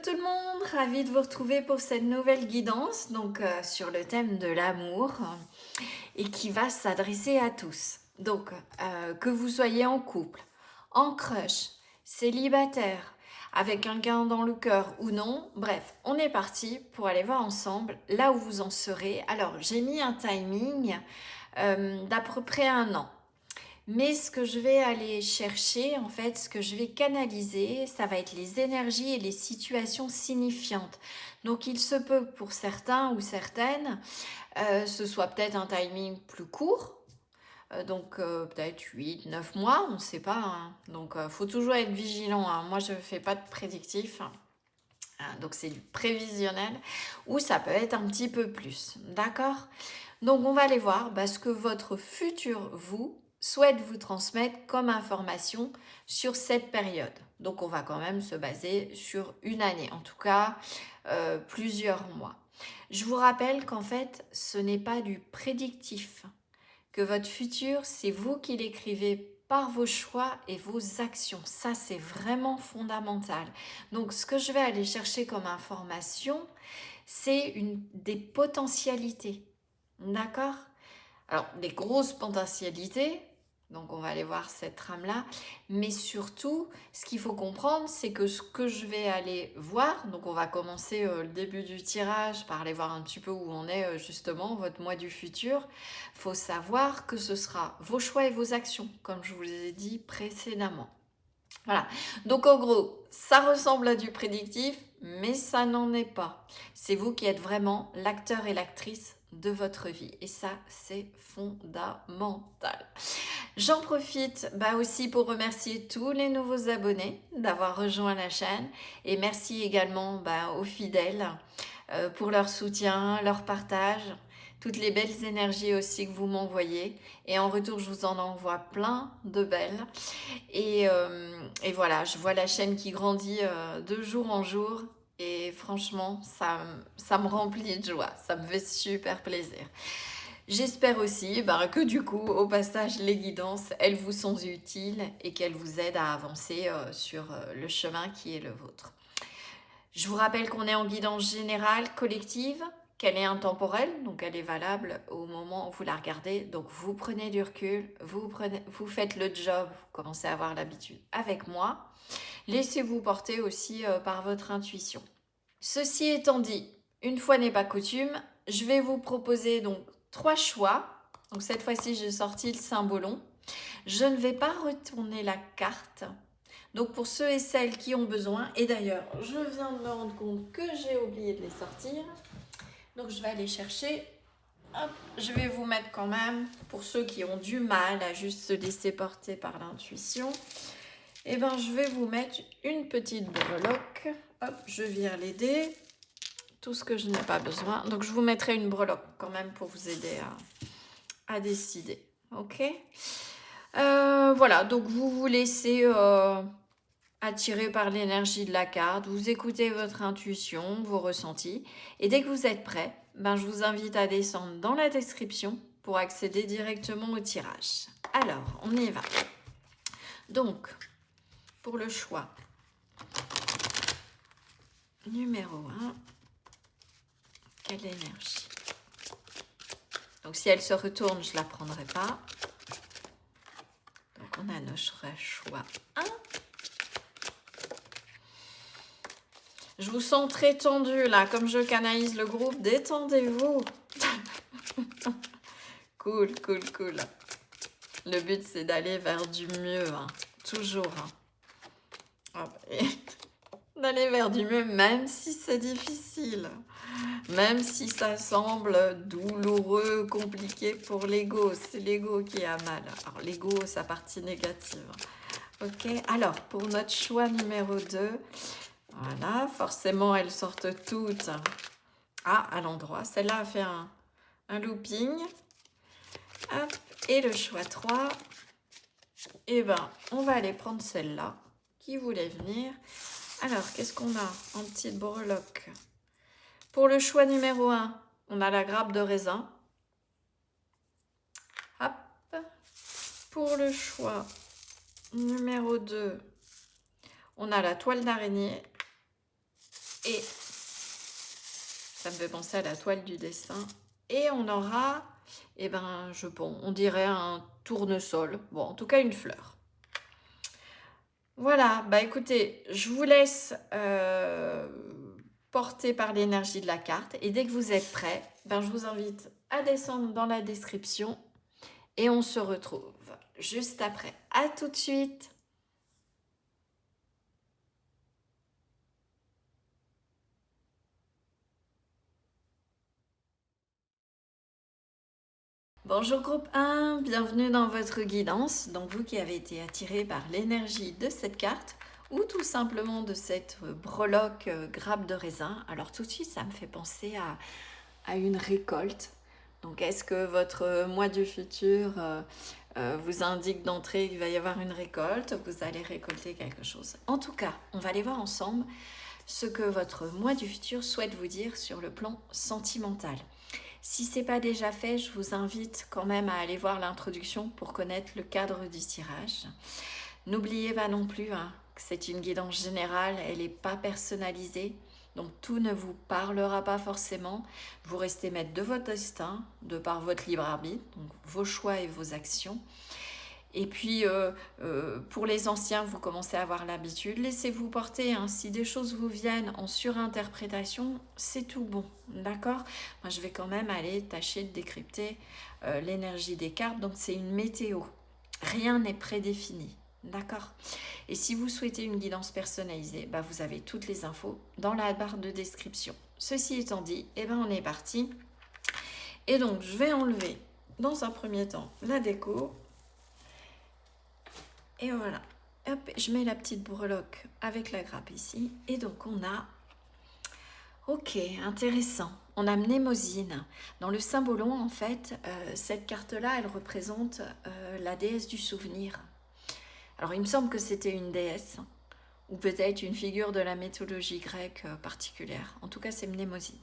tout le monde, ravie de vous retrouver pour cette nouvelle guidance donc sur le thème de l'amour et qui va s'adresser à tous. Donc que vous soyez en couple, en crush, célibataire, avec un gain dans le cœur ou non, bref, on est parti pour aller voir ensemble là où vous en serez. Alors j'ai mis un timing d'à peu près un an. Mais ce que je vais aller chercher, en fait, ce que je vais canaliser, ça va être les énergies et les situations signifiantes. Donc il se peut pour certains ou certaines, ce soit peut-être un timing plus court, donc peut-être 8, 9 mois, on ne sait pas, hein. Donc il faut toujours être vigilant, hein. Moi je ne fais pas de prédictif, hein. Donc c'est du prévisionnel, ou ça peut être un petit peu plus, d'accord? Donc on va aller voir ce que votre futur vous souhaite vous transmettre comme information sur cette période. Donc on va quand même se baser sur une année, en tout cas plusieurs mois. Je vous rappelle qu'en fait ce n'est pas du prédictif, que votre futur c'est vous qui l'écrivez par vos choix et vos actions. Ça c'est vraiment fondamental. Donc ce que je vais aller chercher comme information, c'est des potentialités. D'accord? Alors, des grosses potentialités, donc on va aller voir cette trame-là, mais surtout, ce qu'il faut comprendre, c'est que ce que je vais aller voir, donc on va commencer le début du tirage par aller voir un petit peu où on est justement, votre mois du futur. Il faut savoir que ce sera vos choix et vos actions, comme je vous ai dit précédemment. Voilà, donc en gros, ça ressemble à du prédictif, mais ça n'en est pas. C'est vous qui êtes vraiment l'acteur et l'actrice de votre vie. Et ça, c'est fondamental. J'en profite aussi pour remercier tous les nouveaux abonnés d'avoir rejoint la chaîne. Et merci également aux fidèles pour leur soutien, leur partage, toutes les belles énergies aussi que vous m'envoyez. Et en retour, je vous en envoie plein de belles. Et voilà, je vois la chaîne qui grandit de jour en jour. Et franchement, ça me remplit de joie. Ça me fait super plaisir. J'espère aussi que du coup, au passage, les guidances, elles vous sont utiles et qu'elles vous aident à avancer sur le chemin qui est le vôtre. Je vous rappelle qu'on est en guidance générale, collective, qu'elle est intemporelle, donc elle est valable au moment où vous la regardez. Donc vous prenez du recul, vous faites le job, vous commencez à avoir l'habitude avec moi. Laissez-vous porter aussi par votre intuition. Ceci étant dit, une fois n'est pas coutume, je vais vous proposer donc 3 choix. Donc cette fois-ci, j'ai sorti le symbolon. Je ne vais pas retourner la carte. Donc pour ceux et celles qui ont besoin, et d'ailleurs, je viens de me rendre compte que j'ai oublié de les sortir. Donc je vais aller chercher. Hop, je vais vous mettre quand même, pour ceux qui ont du mal à juste se laisser porter par l'intuition, je vais vous mettre une petite breloque. Hop, je vire les dés. Tout ce que je n'ai pas besoin. Donc je vous mettrai une breloque quand même pour vous aider à décider. Ok, voilà, donc vous vous laissez attiré par l'énergie de la carte, vous écoutez votre intuition, vos ressentis, et dès que vous êtes prêt, je vous invite à descendre dans la description pour accéder directement au tirage. Alors, on y va. Donc, pour le choix numéro 1, quelle énergie? Donc, si elle se retourne, je ne la prendrai pas. Donc, on a notre choix 1. Je vous sens très tendu là, comme je canalise le groupe. Détendez-vous. Cool, cool, cool. Le but, c'est d'aller vers du mieux, hein. Toujours. Hein. D'aller vers du mieux, même si c'est difficile. Même si ça semble douloureux, compliqué pour l'ego. C'est l'ego qui a mal. Alors, l'ego, sa partie négative. Ok, alors, pour notre choix numéro 2, voilà, forcément, elles sortent toutes à l'endroit. Celle-là a fait un looping. Hop, et le choix 3, on va aller prendre celle-là qui voulait venir. Alors, qu'est-ce qu'on a en petite breloque? Pour le choix numéro 1, on a la grappe de raisin. Hop. Pour le choix numéro 2, on a la toile d'araignée. Et ça me fait penser à la toile du destin. Et on aura, eh ben, on dirait un tournesol. Bon, en tout cas, une fleur. Voilà, bah écoutez, je vous laisse porter par l'énergie de la carte. Et dès que vous êtes prêts, ben, je vous invite à descendre dans la description. Et on se retrouve juste après. À tout de suite! Bonjour groupe 1, bienvenue dans votre guidance. Donc vous qui avez été attiré par l'énergie de cette carte ou tout simplement de cette breloque grappe de raisin. Alors tout de suite, ça me fait penser à une récolte. Donc est-ce que votre moi du futur vous indique d'entrée qu'il va y avoir une récolte, vous allez récolter quelque chose? En tout cas, on va aller voir ensemble ce que votre moi du futur souhaite vous dire sur le plan sentimental. Si ce n'est pas déjà fait, je vous invite quand même à aller voir l'introduction pour connaître le cadre du tirage. N'oubliez pas non plus que c'est une guidance générale, elle n'est pas personnalisée, donc tout ne vous parlera pas forcément. Vous restez maître de votre destin, de par votre libre arbitre, donc vos choix et vos actions. Et puis, pour les anciens, vous commencez à avoir l'habitude. Laissez-vous porter. Si des choses vous viennent en surinterprétation, c'est tout bon. D'accord? Moi, je vais quand même aller tâcher de décrypter l'énergie des cartes. Donc, c'est une météo. Rien n'est prédéfini. D'accord? Et si vous souhaitez une guidance personnalisée, vous avez toutes les infos dans la barre de description. Ceci étant dit, on est parti. Et donc, je vais enlever dans un premier temps la déco. Et voilà, hop, je mets la petite breloque avec la grappe ici. Et donc on a, ok, intéressant, on a Mnémosyne. Dans le symbolon, en fait, cette carte-là, elle représente la déesse du souvenir. Alors il me semble que c'était une déesse, ou peut-être une figure de la mythologie grecque particulière. En tout cas, c'est Mnémosyne.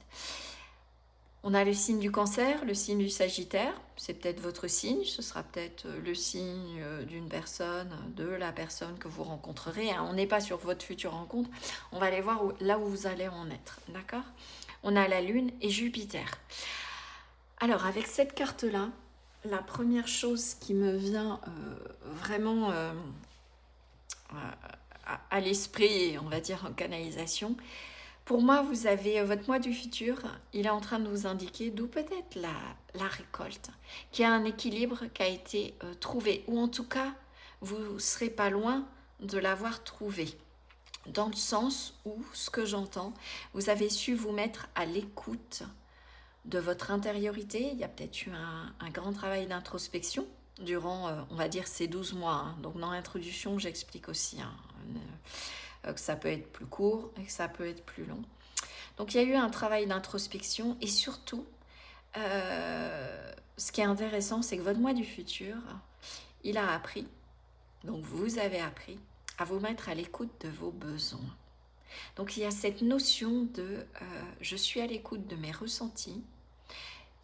On a le signe du Cancer, le signe du Sagittaire, c'est peut-être votre signe, ce sera peut-être le signe d'une personne, de la personne que vous rencontrerez. On n'est pas sur votre future rencontre, on va aller voir là où vous allez en être, d'accord? On a la Lune et Jupiter. Alors avec cette carte-là, la première chose qui me vient vraiment à l'esprit, on va dire en canalisation, pour moi, vous avez votre moi du futur, il est en train de vous indiquer d'où peut-être la récolte, qu'il y a un équilibre qui a été trouvé, ou en tout cas, vous ne serez pas loin de l'avoir trouvé. Dans le sens où, ce que j'entends, vous avez su vous mettre à l'écoute de votre intériorité. Il y a peut-être eu un grand travail d'introspection durant, on va dire, ces 12 mois. Donc dans l'introduction, j'explique aussi que ça peut être plus court et que ça peut être plus long. Donc il y a eu un travail d'introspection et surtout, ce qui est intéressant, c'est que votre moi du futur, il a appris, donc vous avez appris à vous mettre à l'écoute de vos besoins. Donc il y a cette notion de je suis à l'écoute de mes ressentis.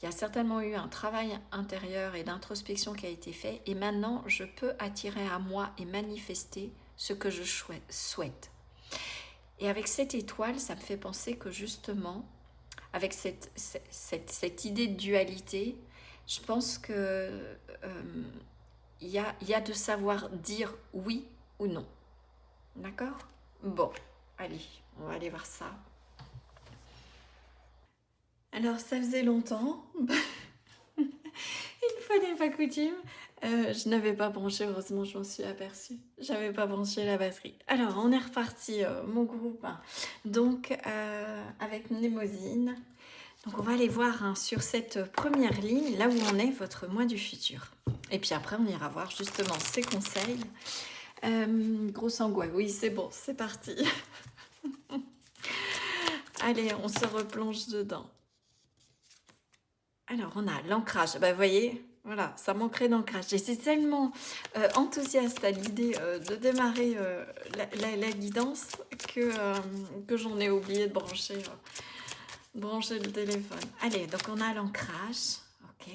Il y a certainement eu un travail intérieur et d'introspection qui a été fait et maintenant je peux attirer à moi et manifester ce que je souhaite. Et avec cette étoile, ça me fait penser que justement, avec cette idée de dualité, je pense que il y a de savoir dire oui ou non. D'accord? Bon, allez, on va aller voir ça. Alors, ça faisait longtemps, une fois n'est pas coutume, je n'avais pas branché, heureusement je m'en suis aperçue, j'avais pas branché la batterie. Alors on est reparti, mon groupe, donc avec Mnémosyne. Donc on va aller voir sur cette première ligne, là où on est, votre moi du futur. Et puis après on ira voir justement ses conseils. Grosse angoisse, oui c'est bon, c'est parti. Allez, on se replonge dedans. Alors on a l'ancrage, vous voyez, voilà, ça manquerait d'ancrage. J'étais tellement enthousiaste à l'idée de démarrer la guidance que j'en ai oublié de brancher le téléphone. Allez, donc on a l'ancrage, ok.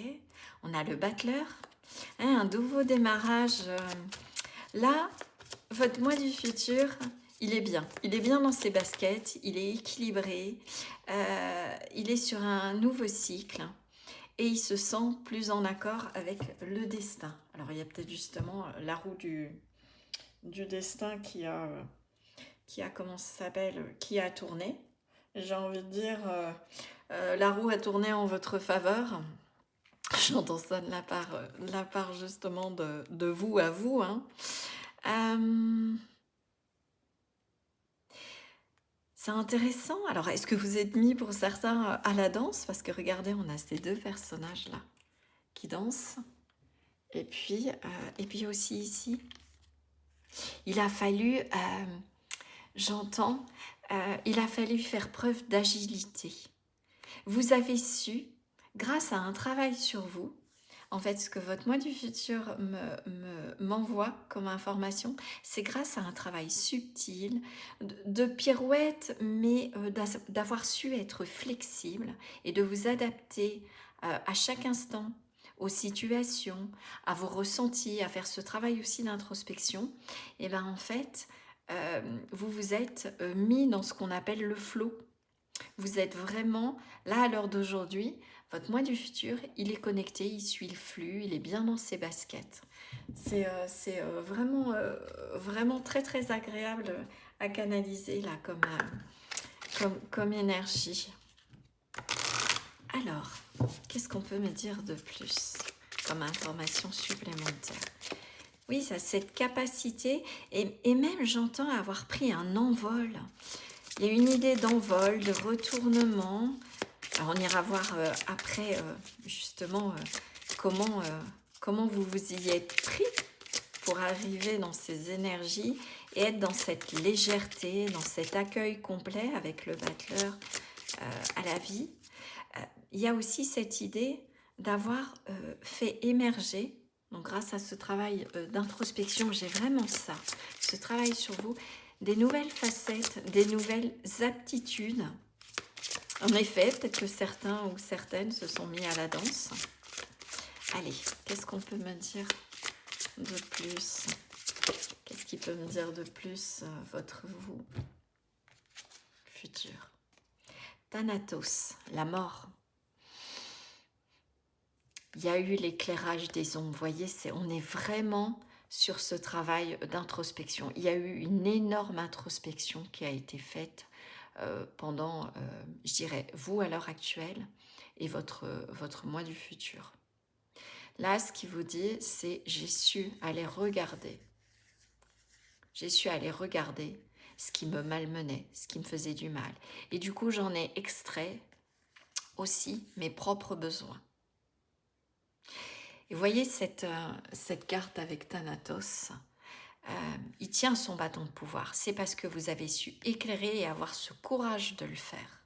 On a le battleur, un nouveau démarrage. Là, votre moi du futur, il est bien dans ses baskets, il est équilibré, il est sur un nouveau cycle et il se sent plus en accord avec le destin. Alors il y a peut-être justement la roue du destin comment ça s'appelle, qui a tourné. J'ai envie de dire, la roue a tourné en votre faveur. J'entends ça de la part justement de vous à vous, hein. C'est intéressant. Alors, est-ce que vous êtes mis pour certains à la danse? Parce que regardez, on a ces deux personnages-là qui dansent. Et puis aussi ici, il a fallu, j'entends, il a fallu faire preuve d'agilité. Vous avez su, grâce à un travail sur vous, en fait, ce que votre moi du futur m'envoie comme information, c'est grâce à un travail subtil, de pirouette, mais d'avoir su être flexible et de vous adapter à chaque instant aux situations, à vos ressentis, à faire ce travail aussi d'introspection. Et bien en fait, vous vous êtes mis dans ce qu'on appelle le flow. Vous êtes vraiment, là à l'heure d'aujourd'hui, votre moi du futur, il est connecté, il suit le flux, il est bien dans ses baskets. C'est vraiment, vraiment très très agréable à canaliser là comme énergie. Alors, qu'est-ce qu'on peut me dire de plus comme information supplémentaire? Oui, ça, cette capacité, et même j'entends avoir pris un envol. Il y a une idée d'envol, de retournement. Alors on ira voir après justement comment vous vous y êtes pris pour arriver dans ces énergies et être dans cette légèreté, dans cet accueil complet avec le battleur à la vie. Il y a aussi cette idée d'avoir fait émerger, donc grâce à ce travail d'introspection, j'ai vraiment ça, ce travail sur vous, des nouvelles facettes, des nouvelles aptitudes. En effet, peut-être que certains ou certaines se sont mis à la danse. Allez, qu'est-ce qu'on peut me dire de plus? Qu'est-ce qui peut me dire de plus votre vous futur? Thanatos, la mort. Il y a eu l'éclairage des ombres. Vous voyez, on est vraiment sur ce travail d'introspection. Il y a eu une énorme introspection qui a été faite pendant, je dirais, vous à l'heure actuelle et votre moi du futur. Là, ce qui vous dit, c'est j'ai su aller regarder. J'ai su aller regarder ce qui me malmenait, ce qui me faisait du mal. Et du coup, j'en ai extrait aussi mes propres besoins. Et vous voyez cette carte avec Thanatos, il tient son bâton de pouvoir. C'est parce que vous avez su éclairer et avoir ce courage de le faire.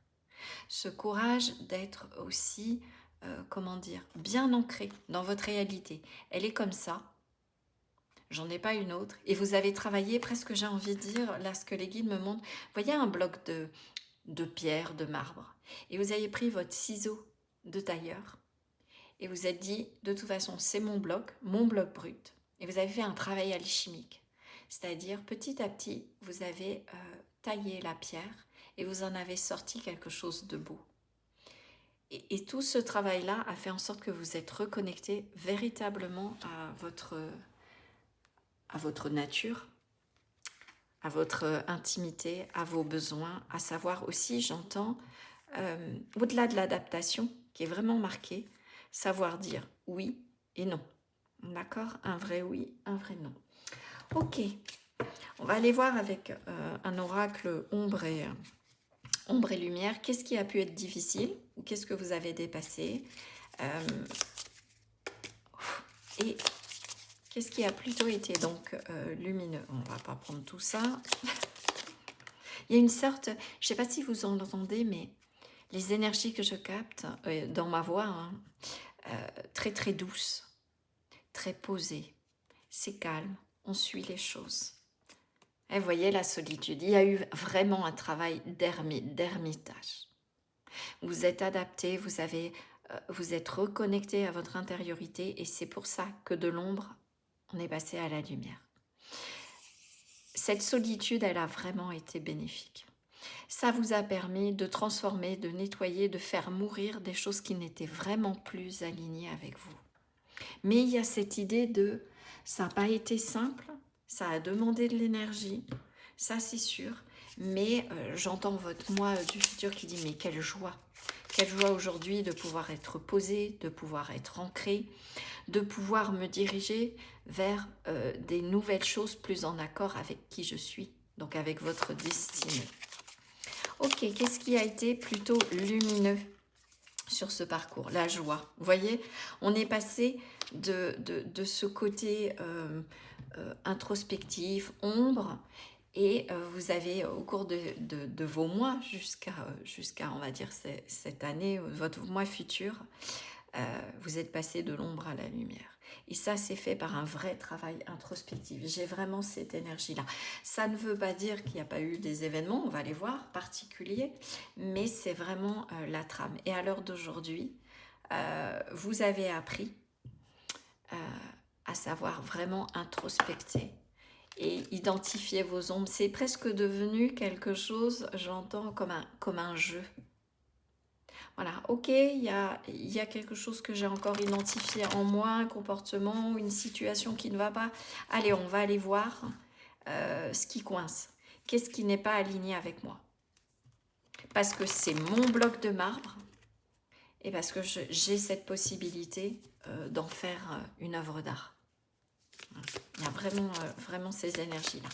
Ce courage d'être aussi, comment dire, bien ancré dans votre réalité. Elle est comme ça. J'en ai pas une autre. Et vous avez travaillé presque, j'ai envie de dire, là ce que les guides me montrent. Vous voyez un bloc de pierre, de marbre. Et vous avez pris votre ciseau de tailleur. Et vous êtes dit, de toute façon, c'est mon bloc brut. Et vous avez fait un travail alchimique. C'est-à-dire, petit à petit, vous avez taillé la pierre et vous en avez sorti quelque chose de beau. Et tout ce travail-là a fait en sorte que vous êtes reconnecté véritablement à votre nature, à votre intimité, à vos besoins, à savoir aussi, j'entends, au-delà de l'adaptation, qui est vraiment marquée, savoir dire oui et non. D'accord? Un vrai oui, un vrai non. Ok, on va aller voir avec un oracle ombre et lumière. Qu'est-ce qui a pu être difficile ou qu'est-ce que vous avez dépassé et qu'est-ce qui a plutôt été donc lumineux? On va pas prendre tout ça. Il y a une sorte, je ne sais pas si vous en entendez, mais les énergies que je capte dans ma voix, hein, très très douces, très posées. C'est calme, on suit les choses. Et vous voyez la solitude, il y a eu vraiment un travail d'ermitage. Vous êtes adapté, vous êtes reconnecté à votre intériorité et c'est pour ça que de l'ombre, on est passé à la lumière. cette solitude, elle a vraiment été bénéfique. Ça vous a permis de transformer, de nettoyer, de faire mourir des choses qui n'étaient vraiment plus alignées avec vous. Mais il y a cette idée de, ça n'a pas été simple, ça a demandé de l'énergie, ça c'est sûr, mais j'entends votre moi du futur qui dit, mais quelle joie aujourd'hui de pouvoir être posé, de pouvoir être ancré, de pouvoir me diriger vers des nouvelles choses plus en accord avec qui je suis, donc avec votre destinée. Ok, qu'est-ce qui a été plutôt lumineux sur ce parcours? La joie. Vous voyez, on est passé de ce côté introspectif, ombre, et vous avez, au cours de vos mois, jusqu'à, on va dire, cette année, votre mois futur, vous êtes passé de l'ombre à la lumière. Et ça, c'est fait par un vrai travail introspectif. J'ai vraiment cette énergie-là. Ça ne veut pas dire qu'il n'y a pas eu des événements, on va les voir, particuliers, mais c'est vraiment la trame. Et à l'heure d'aujourd'hui, vous avez appris euh, à savoir vraiment introspecter et identifier vos ombres. C'est presque devenu quelque chose, j'entends, comme un jeu. Voilà, ok, il y a quelque chose que j'ai encore identifié en moi, un comportement, une situation qui ne va pas. Allez, on va aller voir ce qui coince. Qu'est-ce qui n'est pas aligné avec moi? Parce que c'est mon bloc de marbre et parce que j'ai cette possibilité d'en faire une œuvre d'art. Il y a vraiment ces énergies-là.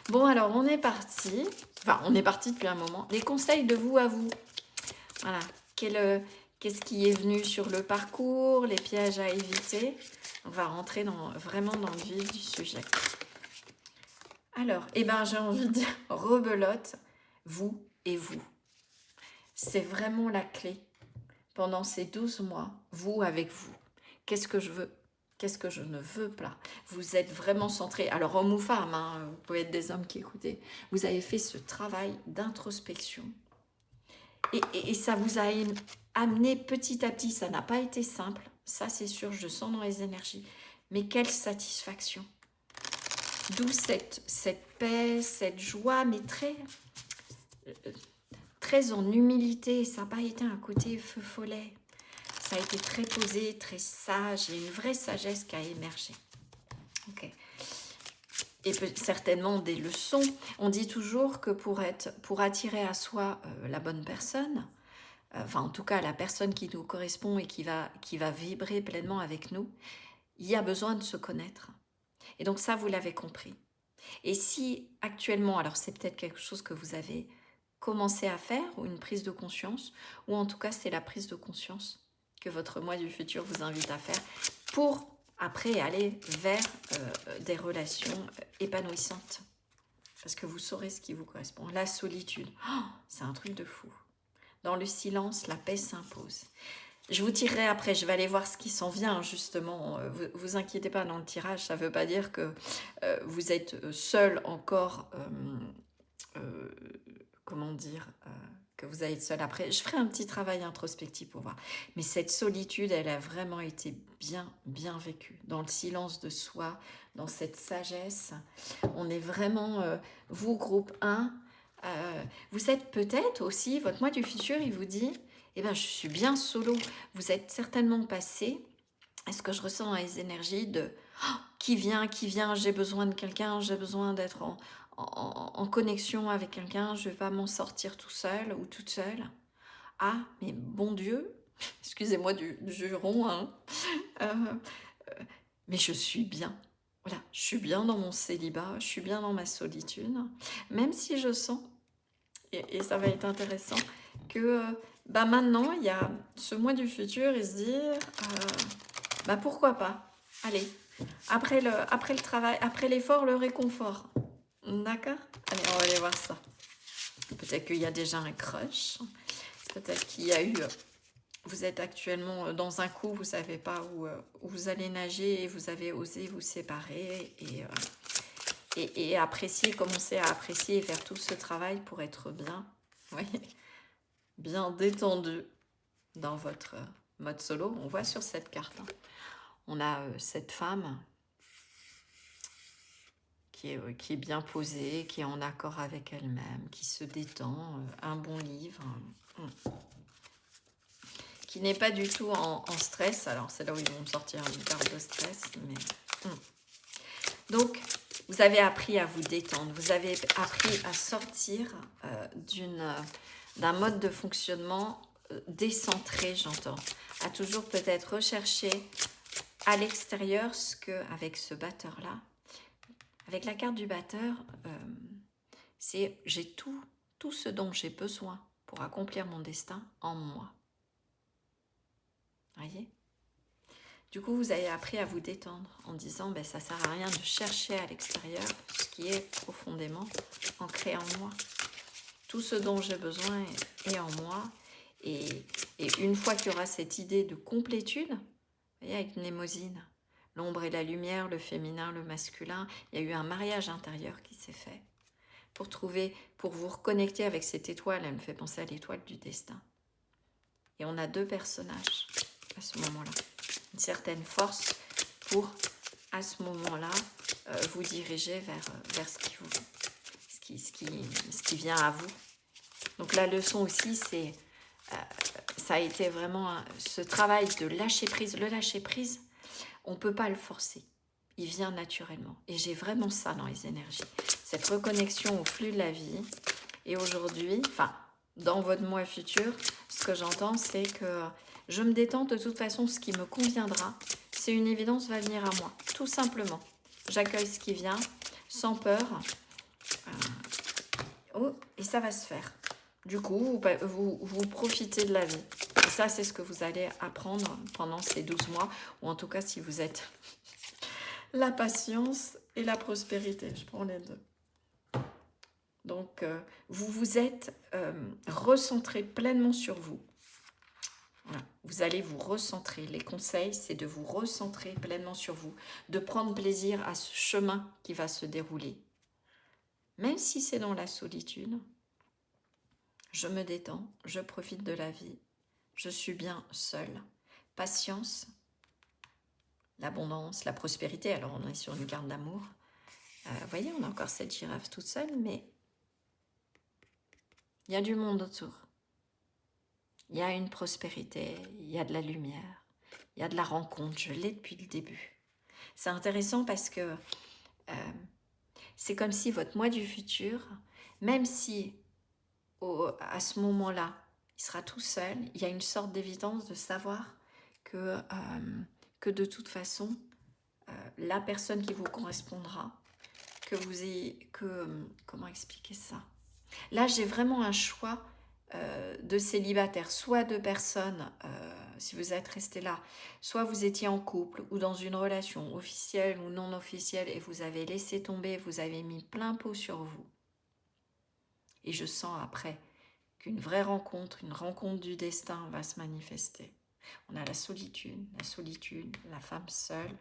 Bon, alors on est parti. Enfin, on est parti depuis un moment. Les conseils de vous à vous. Voilà. Qu'est-ce qui est venu sur le parcours, les pièges à éviter. On va rentrer vraiment dans le vif du sujet. Alors, j'ai envie de dire, rebelote, vous et vous. C'est vraiment la clé. Pendant ces 12 mois, vous avec vous. Qu'est-ce que je veux? Qu'est-ce que je ne veux pas? Vous êtes vraiment centré. Alors, homme ou femme, hein, vous pouvez être des hommes qui écoutez. Vous avez fait ce travail d'introspection. Et ça vous a amené petit à petit. Ça n'a pas été simple. Ça, c'est sûr, je le sens dans les énergies. Mais quelle satisfaction. D'où cette paix, cette joie, mais très en humilité. Ça n'a pas été un côté feu follet. Ça a été très posé, très sage. Il y a une vraie sagesse qui a émergé. Ok. Et certainement des leçons. On dit toujours que pour attirer à soi la bonne personne, enfin en tout cas la personne qui nous correspond et qui va vibrer pleinement avec nous, il y a besoin de se connaître. Et donc ça, vous l'avez compris. Et si actuellement, alors c'est peut-être quelque chose que vous avez commencé à faire, ou une prise de conscience, ou en tout cas c'est la prise de conscience que votre moi du futur vous invite à faire pour après aller vers des relations épanouissantes. Parce que vous saurez ce qui vous correspond. La solitude, c'est un truc de fou. Dans le silence, la paix s'impose. Je vous tirerai après, je vais aller voir ce qui s'en vient, justement. Vous inquiétez pas dans le tirage, ça ne veut pas dire que vous êtes seul encore, comment dire, que vous allez être seul après. Je ferai un petit travail introspectif pour voir. Mais cette solitude, elle a vraiment été bien vécue. Dans le silence de soi, dans cette sagesse. On est vraiment, vous, groupe 1, vous êtes peut-être aussi, votre moi du futur, il vous dit, je suis bien solo. Vous êtes certainement passé, est-ce que je ressens dans les énergies de qui vient, j'ai besoin de quelqu'un, j'ai besoin d'être en connexion avec quelqu'un, je ne vais pas m'en sortir tout seul ou toute seule. Ah, mais bon Dieu, excusez-moi du juron, hein, mais je suis bien. Voilà, je suis bien dans mon célibat, je suis bien dans ma solitude, même si je sens, et ça va être intéressant, que maintenant, il y a ce mois du futur et se dire, pourquoi pas, allez, après le travail, après l'effort, le réconfort. D'accord? Allez, on va aller voir ça. Peut-être qu'il y a déjà un crush, peut-être qu'il y a eu... Vous êtes actuellement dans un coup, vous ne savez pas où vous allez nager et vous avez osé vous séparer et apprécier, commencer à apprécier et faire tout ce travail pour être bien, voyez, bien détendu dans votre mode solo. On voit sur cette carte, on a cette femme qui est bien posée, qui est en accord avec elle-même, qui se détend, un bon livre, qui n'est pas du tout en stress. Alors c'est là où ils vont me sortir une carte de stress. Mais, Donc, vous avez appris à vous détendre, vous avez appris à sortir d'un mode de fonctionnement décentré, j'entends. À toujours peut-être rechercher à l'extérieur ce que, avec ce batteur-là, avec la carte du batteur, c'est j'ai tout ce dont j'ai besoin pour accomplir mon destin en moi. Voyez ? Du coup, vous avez appris à vous détendre en disant ça ne sert à rien de chercher à l'extérieur ce qui est profondément ancré en moi. Tout ce dont j'ai besoin est en moi. Et une fois qu'il y aura cette idée de complétude, vous voyez, avec Mnémosyne, l'ombre et la lumière, le féminin, le masculin, il y a eu un mariage intérieur qui s'est fait pour vous reconnecter avec cette étoile. Elle me fait penser à l'étoile du destin. Et on a deux personnages à ce moment-là. Une certaine force pour, à ce moment-là, vous diriger vers ce qui vient à vous. Donc la leçon aussi, ça a été vraiment ce travail de lâcher prise. Le lâcher prise, on ne peut pas le forcer. Il vient naturellement. Et j'ai vraiment ça dans les énergies. Cette reconnexion au flux de la vie. Et aujourd'hui, dans votre mois futur, ce que j'entends, c'est que je me détends de toute façon, ce qui me conviendra. C'est une évidence, va venir à moi. Tout simplement. J'accueille ce qui vient, sans peur. Et ça va se faire. Du coup, vous profitez de la vie. Et ça, c'est ce que vous allez apprendre pendant ces 12 mois. Ou en tout cas, si vous êtes la patience et la prospérité. Je prends les deux. Donc, vous vous êtes recentré pleinement sur vous. Voilà. Vous allez vous recentrer. Les conseils, c'est de vous recentrer pleinement sur vous, de prendre plaisir à ce chemin qui va se dérouler. Même si c'est dans la solitude, je me détends, je profite de la vie, je suis bien seule. Patience, l'abondance, la prospérité. Alors, on est sur une carte d'amour. Vous voyez, on a encore cette girafe toute seule, mais il y a du monde autour. Il y a une prospérité, il y a de la lumière, il y a de la rencontre. Je l'ai depuis le début. C'est intéressant parce que c'est comme si votre moi du futur, même si à ce moment-là, il sera tout seul, il y a une sorte d'évidence de savoir que de toute façon, la personne qui vous correspondra, comment expliquer ça ? Là, j'ai vraiment un choix de célibataire, soit de personnes, si vous êtes resté là, soit vous étiez en couple ou dans une relation officielle ou non officielle et vous avez laissé tomber, vous avez mis plein pot sur vous. Et je sens après qu'une vraie rencontre, une rencontre du destin va se manifester. On a la solitude, la femme seule,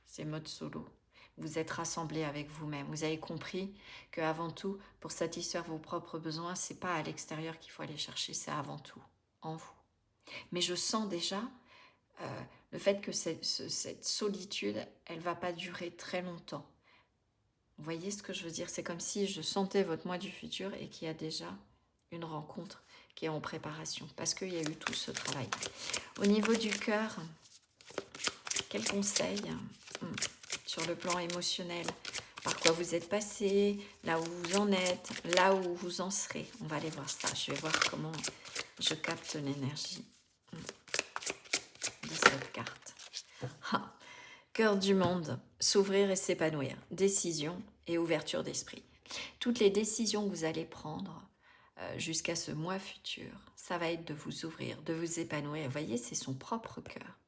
c'est mode solo. Vous êtes rassemblés avec vous-même. Vous avez compris qu'avant tout, pour satisfaire vos propres besoins, c'est pas à l'extérieur qu'il faut aller chercher, c'est avant tout en vous. Mais je sens déjà le fait que cette solitude, elle va pas durer très longtemps. Vous voyez ce que je veux dire ? C'est comme si je sentais votre moi du futur et qu'il y a déjà une rencontre qui est en préparation parce qu'il y a eu tout ce travail. Au niveau du cœur, quel conseil sur le plan émotionnel, par quoi vous êtes passé, là où vous en êtes, là où vous en serez. On va aller voir ça. Je vais voir comment je capte l'énergie de cette carte. Cœur du monde, s'ouvrir et s'épanouir. Décision et ouverture d'esprit. Toutes les décisions que vous allez prendre jusqu'à ce mois futur, ça va être de vous ouvrir, de vous épanouir. Vous voyez, c'est son propre cœur.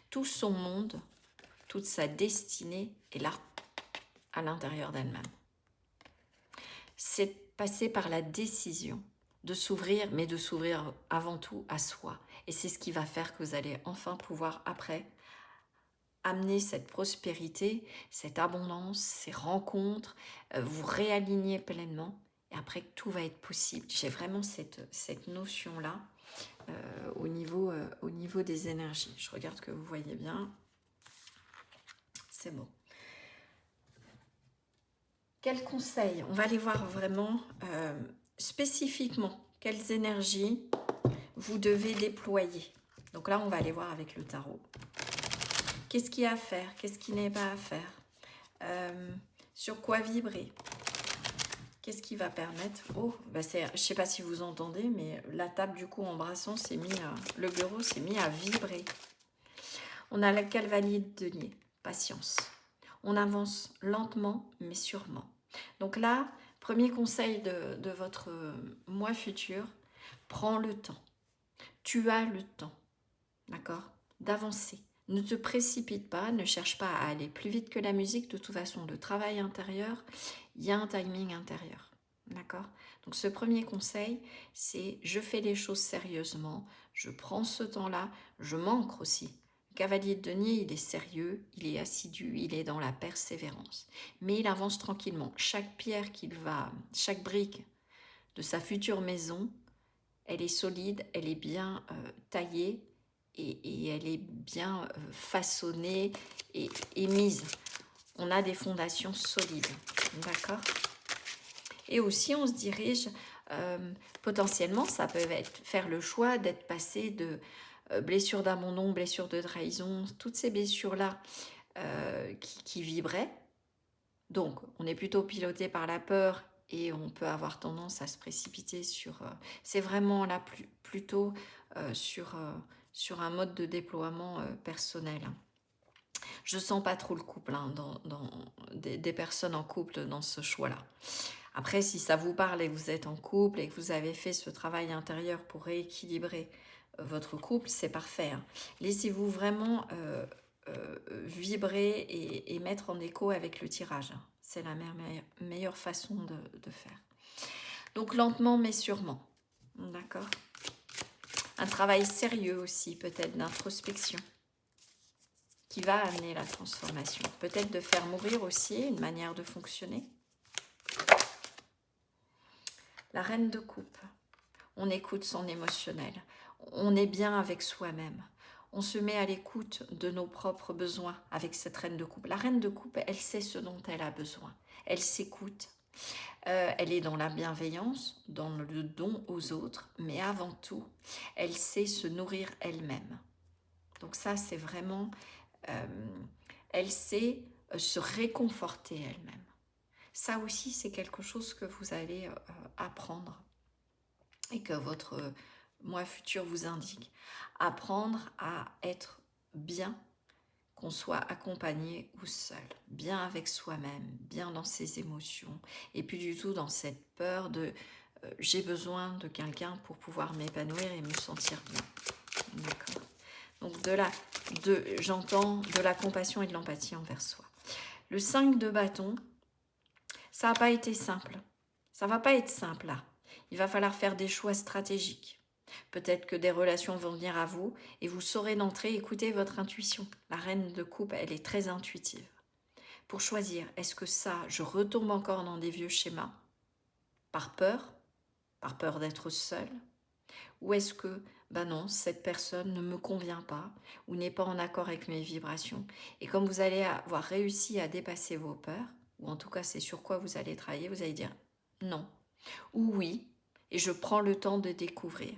Tout son monde, toute sa destinée est là, à l'intérieur d'elle-même. C'est passer par la décision de s'ouvrir, mais de s'ouvrir avant tout à soi. Et c'est ce qui va faire que vous allez enfin pouvoir, après, amener cette prospérité, cette abondance, ces rencontres, vous réaligner pleinement. Et après, tout va être possible. J'ai vraiment cette notion-là au niveau des énergies. Je regarde que vous voyez bien. C'est bon. Quels conseils? On va aller voir vraiment spécifiquement quelles énergies vous devez déployer. Donc là, on va aller voir avec le tarot. Qu'est-ce qu'il y a à faire? Qu'est-ce qui n'est pas à faire? Sur quoi vibrer? Qu'est-ce qui va permettre? Oh, bah je ne sais pas si vous entendez, mais la table, du coup, en brassant, le bureau s'est mis à vibrer. On a la cavalier de denier, patience. On avance lentement, mais sûrement. Donc là, premier conseil de votre moi futur, prends le temps. Tu as le temps, d'accord, d'avancer. Ne te précipite pas, ne cherche pas à aller plus vite que la musique. De toute façon, le travail intérieur, il y a un timing intérieur. D'accord? Donc ce premier conseil, c'est je fais les choses sérieusement, je prends ce temps-là, je m'ancre aussi. Le cavalier de denier, il est sérieux, il est assidu, il est dans la persévérance. Mais il avance tranquillement. Chaque pierre chaque brique de sa future maison, elle est solide, elle est bien taillée, et elle est bien façonnée et mise. On a des fondations solides, d'accord? Et aussi, on se dirige, potentiellement, ça peut être faire le choix d'être passé de blessure d'abandon, blessure de trahison, toutes ces blessures-là qui vibraient. Donc, on est plutôt piloté par la peur et on peut avoir tendance à se précipiter sur... c'est vraiment là plutôt sur un mode de déploiement personnel. Je sens pas trop le couple, hein, dans des personnes en couple dans ce choix-là. Après, si ça vous parle et que vous êtes en couple et que vous avez fait ce travail intérieur pour rééquilibrer votre couple, c'est parfait, hein. Laissez-vous vraiment vibrer et mettre en écho avec le tirage. C'est la meilleure façon de faire. Donc lentement mais sûrement. D'accord? Un travail sérieux aussi, peut-être d'introspection, qui va amener la transformation. Peut-être de faire mourir aussi une manière de fonctionner. La reine de coupe. On écoute son émotionnel. On est bien avec soi-même. On se met à l'écoute de nos propres besoins avec cette reine de coupe. La reine de coupe, elle sait ce dont elle a besoin. Elle s'écoute. Elle est dans la bienveillance, dans le don aux autres, mais avant tout, elle sait se nourrir elle-même. Donc ça, c'est vraiment... elle sait se réconforter elle-même. Ça aussi, c'est quelque chose que vous allez apprendre et que votre moi futur vous indique. Apprendre à être bien, qu'on soit accompagné ou seul, bien avec soi-même, bien dans ses émotions, et plus du tout dans cette peur de j'ai besoin de quelqu'un pour pouvoir m'épanouir et me sentir bien. D'accord. Donc j'entends de la compassion et de l'empathie envers soi. Le 5 de bâton, ça n'a pas été simple. Ça va pas être simple là. Il va falloir faire des choix stratégiques. Peut-être que des relations vont venir à vous et vous saurez d'entrée écouter votre intuition. La reine de coupe, elle est très intuitive. Pour choisir, est-ce que je retombe encore dans des vieux schémas par peur d'être seule, ou est-ce que, non, cette personne ne me convient pas ou n'est pas en accord avec mes vibrations. Et comme vous allez avoir réussi à dépasser vos peurs, ou en tout cas c'est sur quoi vous allez travailler, vous allez dire non ou oui, et je prends le temps de découvrir,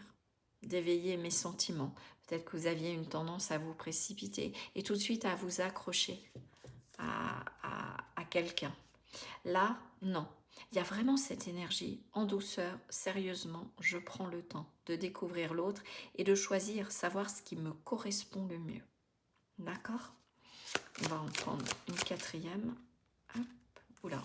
d'éveiller mes sentiments. Peut-être que vous aviez une tendance à vous précipiter et tout de suite à vous accrocher à quelqu'un. Là, non. Il y a vraiment cette énergie en douceur, sérieusement, je prends le temps de découvrir l'autre et de choisir, savoir ce qui me correspond le mieux. D'accord? On va en prendre une quatrième. Hop, oula.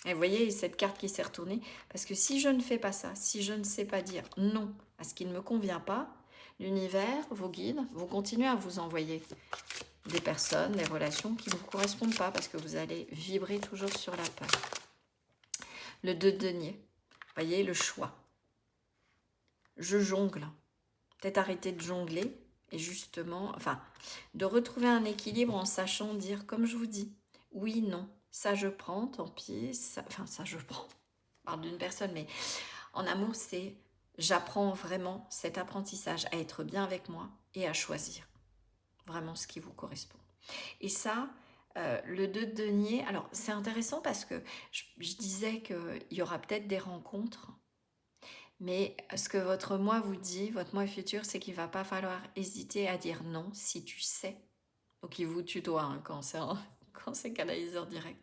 Et vous voyez cette carte qui s'est retournée, parce que si je ne fais pas ça, si je ne sais pas dire non à ce qui ne me convient pas, l'univers, vos guides, vont continuer à vous envoyer des personnes, des relations qui ne vous correspondent pas, parce que vous allez vibrer toujours sur la peur. Le 2 de denier, vous voyez le choix. Je jongle. Peut-être arrêter de jongler et justement, de retrouver un équilibre en sachant dire, comme je vous dis, oui, non. Ça je prends, tant pis, ça je prends. Je parle d'une personne, mais en amour, c'est j'apprends vraiment cet apprentissage à être bien avec moi et à choisir vraiment ce qui vous correspond. Et ça, Le 2 de denier, alors c'est intéressant parce que je disais qu'il y aura peut-être des rencontres, mais ce que votre moi vous dit, votre moi futur, c'est qu'il va pas falloir hésiter à dire non si tu sais. Donc il vous tutoie hein, quand c'est quand c'est canaliseur direct.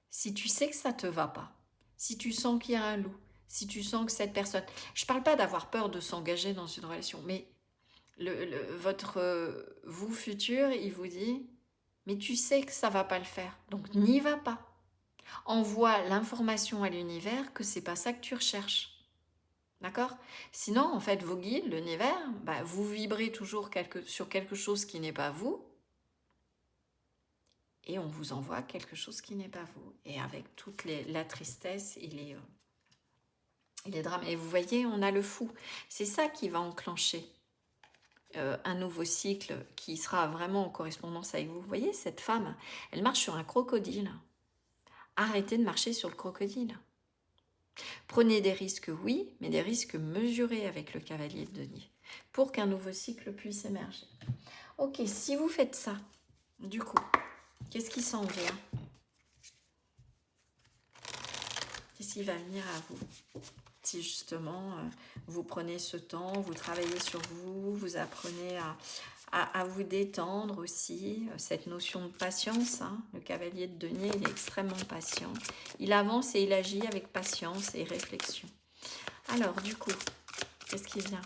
Si tu sais que ça te va pas, si tu sens qu'il y a un loup, si tu sens que cette personne... Je parle pas d'avoir peur de s'engager dans une relation, mais votre vous futur, il vous dit, mais tu sais que ça va pas le faire, donc n'y va pas. Envoie l'information à l'univers que c'est pas ça que tu recherches. D'accord? Sinon, en fait, vos guides, l'univers, bah, vous vibrez toujours sur quelque chose qui n'est pas vous, et on vous envoie quelque chose qui n'est pas vous. Et avec toute la tristesse et les drames. Et vous voyez, on a le fou. C'est ça qui va enclencher un nouveau cycle qui sera vraiment en correspondance avec vous. Vous voyez, cette femme, elle marche sur un crocodile. Arrêtez de marcher sur le crocodile. Prenez des risques, oui, mais des risques mesurés avec le cavalier de denier pour qu'un nouveau cycle puisse émerger. Ok, si vous faites ça, du coup, qu'est-ce qui s'en vient? Qu'est-ce qui va venir à vous? Si justement, vous prenez ce temps, vous travaillez sur vous, vous apprenez à vous détendre aussi, cette notion de patience, hein. Le cavalier de denier, il est extrêmement patient. Il avance et il agit avec patience et réflexion. Alors, du coup, qu'est-ce qui vient?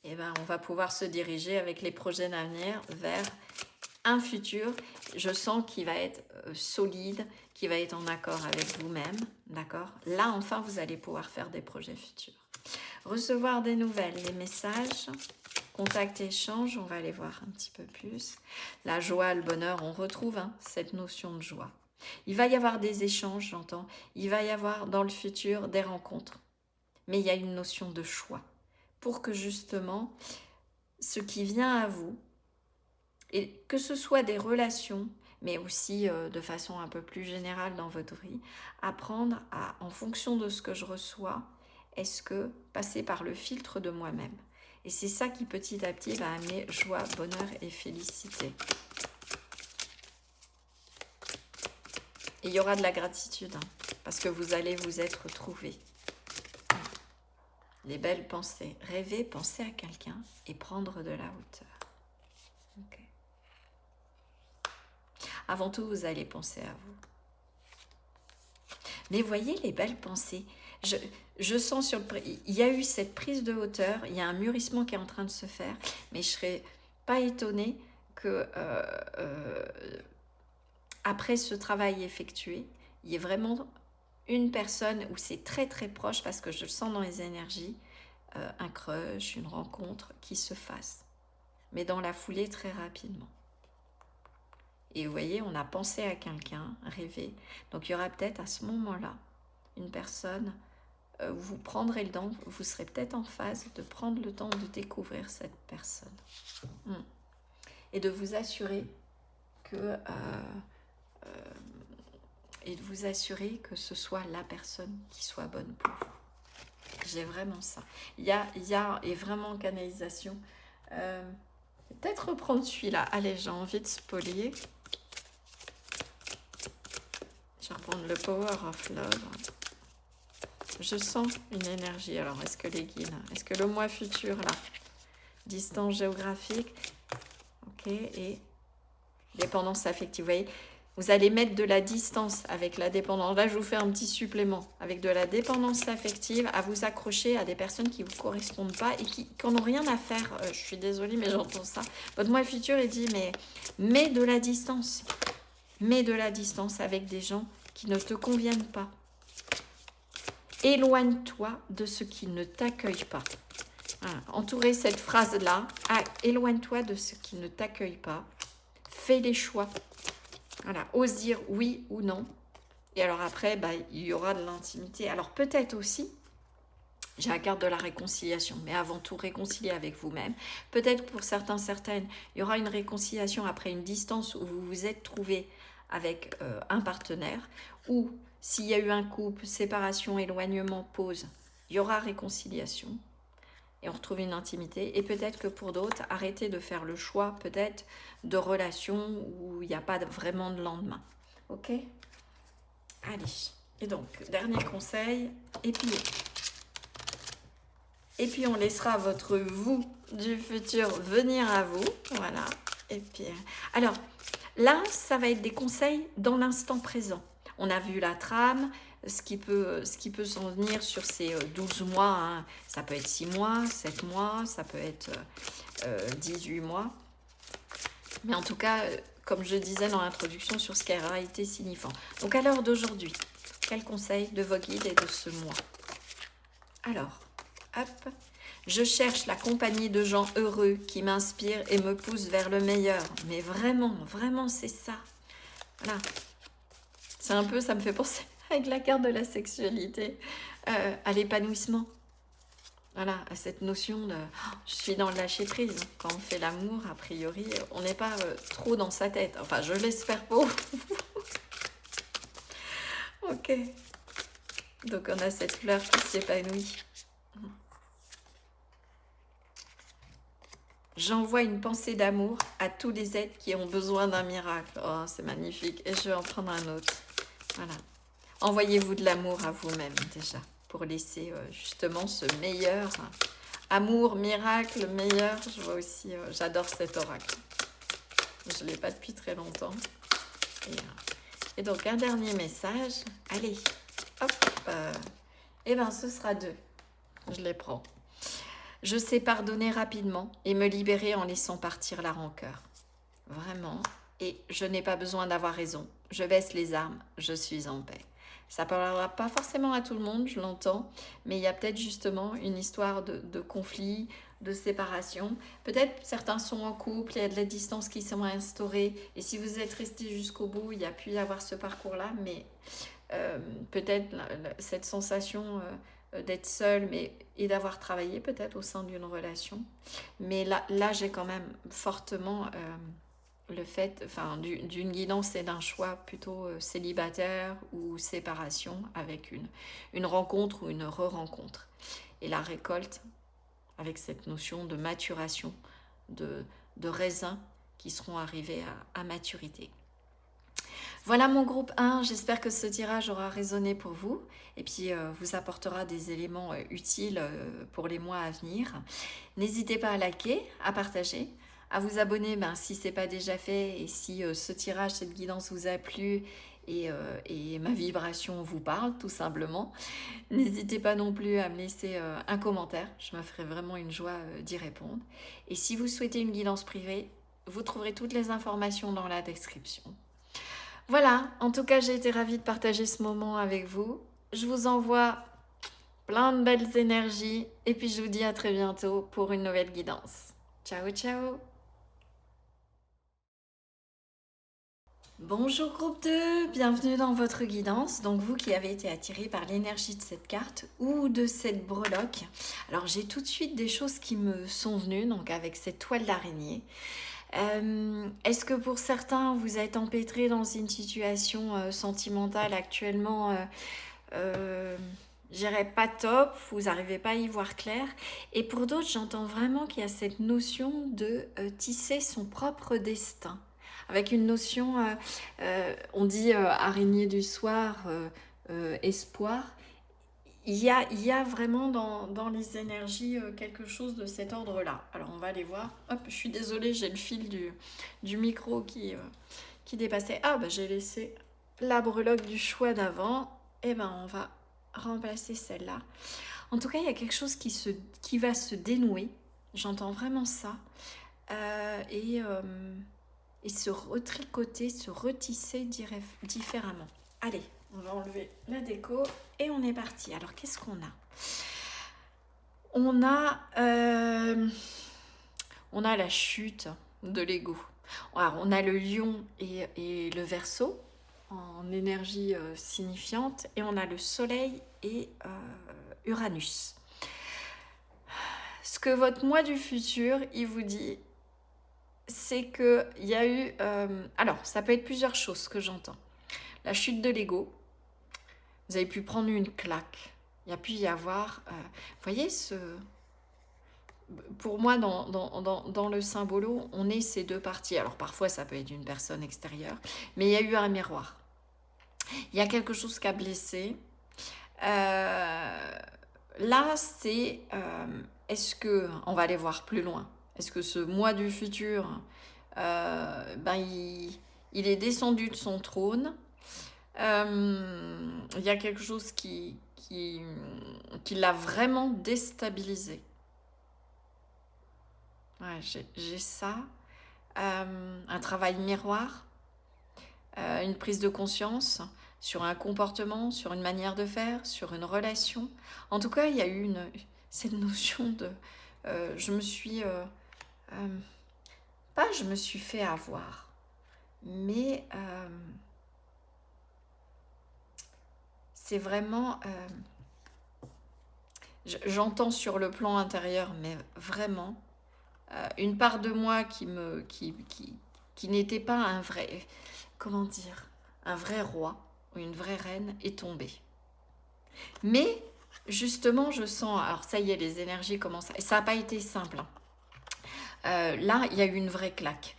Eh bien, on va pouvoir se diriger avec les projets d'avenir vers un futur, je sens qu'il va être solide, qu'il va être en accord avec vous-même, d'accord? Là, enfin, vous allez pouvoir faire des projets futurs. Recevoir des nouvelles, les messages, contact et échange, on va aller voir un petit peu plus. La joie, le bonheur, on retrouve hein, cette notion de joie. Il va y avoir des échanges, j'entends. Il va y avoir dans le futur des rencontres. Mais il y a une notion de choix pour que justement, ce qui vient à vous, et que ce soit des relations, mais aussi de façon un peu plus générale dans votre vie, apprendre à, en fonction de ce que je reçois, est-ce que passer par le filtre de moi-même. Et c'est ça qui petit à petit va amener joie, bonheur et félicité. Et il y aura de la gratitude, hein, parce que vous allez vous être trouvé. Les belles pensées. Rêver, penser à quelqu'un et prendre de la hauteur. Okay. Avant tout, vous allez penser à vous. Mais voyez les belles pensées. Je sens sur il y a eu cette prise de hauteur, il y a un mûrissement qui est en train de se faire, mais je ne serais pas étonnée que après ce travail effectué, il y ait vraiment une personne où c'est très très proche, parce que je le sens dans les énergies, un crush, une rencontre qui se fasse, mais dans la foulée très rapidement. Et vous voyez, on a pensé à quelqu'un, rêvé. Donc il y aura peut-être à ce moment-là une personne où vous prendrez le temps, vous serez peut-être en phase de prendre le temps de découvrir cette personne. Et de vous assurer que ce soit la personne qui soit bonne pour vous. J'ai vraiment ça. Il y a et vraiment en canalisation. Peut-être reprendre celui-là. Allez, j'ai envie de spolier. Je vais reprendre le Power of Love. Je sens une énergie. Alors, est-ce que les guides, est-ce que le moi futur, là, distance géographique, ok, et dépendance affective, vous voyez, vous allez mettre de la distance avec la dépendance. Là, je vous fais un petit supplément. Avec de la dépendance affective, à vous accrocher à des personnes qui ne vous correspondent pas et qui n'ont rien à faire. Je suis désolée, mais j'entends ça. Votre moi futur, il dit, mais mets de la distance. Mets de la distance avec des gens qui ne te conviennent pas. Éloigne-toi de ce qui ne t'accueille pas. Voilà. Entourez cette phrase-là. Éloigne-toi de ce qui ne t'accueille pas. Fais les choix. Voilà. Ose dire oui ou non. Et alors après, il y aura de l'intimité. Alors peut-être aussi, j'ai la carte de la réconciliation, mais avant tout réconcilier avec vous-même. Peut-être pour certains, certaines, il y aura une réconciliation après une distance où vous vous êtes trouvé avec un partenaire, ou s'il y a eu un couple, séparation, éloignement, pause, il y aura réconciliation. et on retrouve une intimité. Et peut-être que pour d'autres, arrêtez de faire le choix peut-être de relations où il n'y a pas vraiment de lendemain. Ok? Allez. Et donc, dernier conseil, et puis on laissera votre vous du futur venir à vous. Voilà. Et puis, alors, là, ça va être des conseils dans l'instant présent. On a vu la trame, ce qui peut s'en venir sur ces 12 mois. Hein. Ça peut être 6 mois, 7 mois, ça peut être 18 mois. Mais en tout cas, comme je disais dans l'introduction, sur ce qui a été signifiant. Donc à l'heure d'aujourd'hui, quel conseil de vos guides et de ce mois? Alors, hop, je cherche la compagnie de gens heureux qui m'inspirent et me poussent vers le meilleur. Mais vraiment, vraiment, c'est ça. Voilà. C'est un peu, ça me fait penser avec la carte de la sexualité, à l'épanouissement. Voilà, à cette notion de je suis dans le lâcher prise. Quand on fait l'amour, a priori, on n'est pas trop dans sa tête. Enfin, je l'espère pour vous. Ok. Donc, on a cette fleur qui s'épanouit. J'envoie une pensée d'amour à tous les êtres qui ont besoin d'un miracle. Oh, c'est magnifique. Et je vais en prendre un autre. Voilà. Envoyez-vous de l'amour à vous-même déjà pour laisser justement ce meilleur amour, miracle, meilleur. Je vois aussi, j'adore cet oracle. Je ne l'ai pas depuis très longtemps. Et donc un dernier message. Allez, hop. Et bien ce sera 2. Je les prends. Je sais pardonner rapidement et me libérer en laissant partir la rancœur. Vraiment. Et je n'ai pas besoin d'avoir raison. Je baisse les armes. Je suis en paix. Ça ne parlera pas forcément à tout le monde, je l'entends, mais il y a peut-être justement une histoire de conflit, de séparation. Peut-être certains sont en couple, il y a de la distance qui s'est instaurée, et si vous êtes resté jusqu'au bout, il y a pu y avoir ce parcours-là, mais peut-être cette sensation d'être seul et d'avoir travaillé peut-être au sein d'une relation. Mais là j'ai quand même fortement... le fait d'une guidance et d'un choix plutôt célibataire ou séparation avec une rencontre ou une re-rencontre. Et la récolte avec cette notion de maturation, de raisins qui seront arrivés à maturité. Voilà mon groupe 1, j'espère que ce tirage aura résonné pour vous et puis vous apportera des éléments utiles pour les mois à venir. N'hésitez pas à liker, à partager, à vous abonner si ce n'est pas déjà fait et si ce tirage, cette guidance vous a plu et ma vibration vous parle tout simplement. N'hésitez pas non plus à me laisser un commentaire, je me ferai vraiment une joie d'y répondre. Et si vous souhaitez une guidance privée, vous trouverez toutes les informations dans la description. Voilà, en tout cas j'ai été ravie de partager ce moment avec vous. Je vous envoie plein de belles énergies et puis je vous dis à très bientôt pour une nouvelle guidance. Ciao, ciao! Bonjour groupe 2, bienvenue dans votre guidance. Donc vous qui avez été attiré par l'énergie de cette carte ou de cette breloque. Alors j'ai tout de suite des choses qui me sont venues, donc avec cette toile d'araignée. Est-ce que pour certains vous êtes empêtrés dans une situation sentimentale actuellement je dirais pas top, vous n'arrivez pas à y voir clair, et pour d'autres j'entends vraiment qu'il y a cette notion de tisser son propre destin avec une notion on dit araignée du soir, espoir. Il y a vraiment dans les énergies quelque chose de cet ordre-là. Alors on va aller voir. Hop, je suis désolée, j'ai le fil du micro qui dépassait. Ah, j'ai laissé la breloque du choix d'avant. Et on va remplacer celle-là. En tout cas, il y a quelque chose qui va se dénouer. J'entends vraiment ça. Et se retricoter, se retisser différemment. Allez, on va enlever la déco et on est parti. Alors, qu'est-ce qu'on a ? On a la chute de l'ego. Alors, on a le lion et le verseau en énergie signifiante et on a le soleil et Uranus. Ce que votre moi du futur, il vous dit, c'est qu'il y a eu... alors, ça peut être plusieurs choses que j'entends. La chute de l'ego. Vous avez pu prendre une claque. Il y a pu y avoir... vous voyez pour moi, dans le symbolo, on est ces deux parties. Alors parfois, ça peut être une personne extérieure, mais il y a eu un miroir. Il y a quelque chose qui a blessé. Là, c'est est-ce que, on va aller voir plus loin, est-ce que ce moi du futur, ben, il est descendu de son trône. Il y a quelque chose qui l'a vraiment déstabilisé. Ouais, j'ai ça. Un travail miroir, une prise de conscience sur un comportement, sur une manière de faire, sur une relation. En tout cas, il y a eu cette notion de... je me suis... pas je me suis fait avoir, mais c'est vraiment... j'entends sur le plan intérieur, mais vraiment, une part de moi qui n'était pas un vrai... Comment dire, un vrai roi ou une vraie reine est tombée. Mais justement, je sens, alors ça y est, les énergies commencent, et ça n'a pas été simple. Là, il y a eu une vraie claque.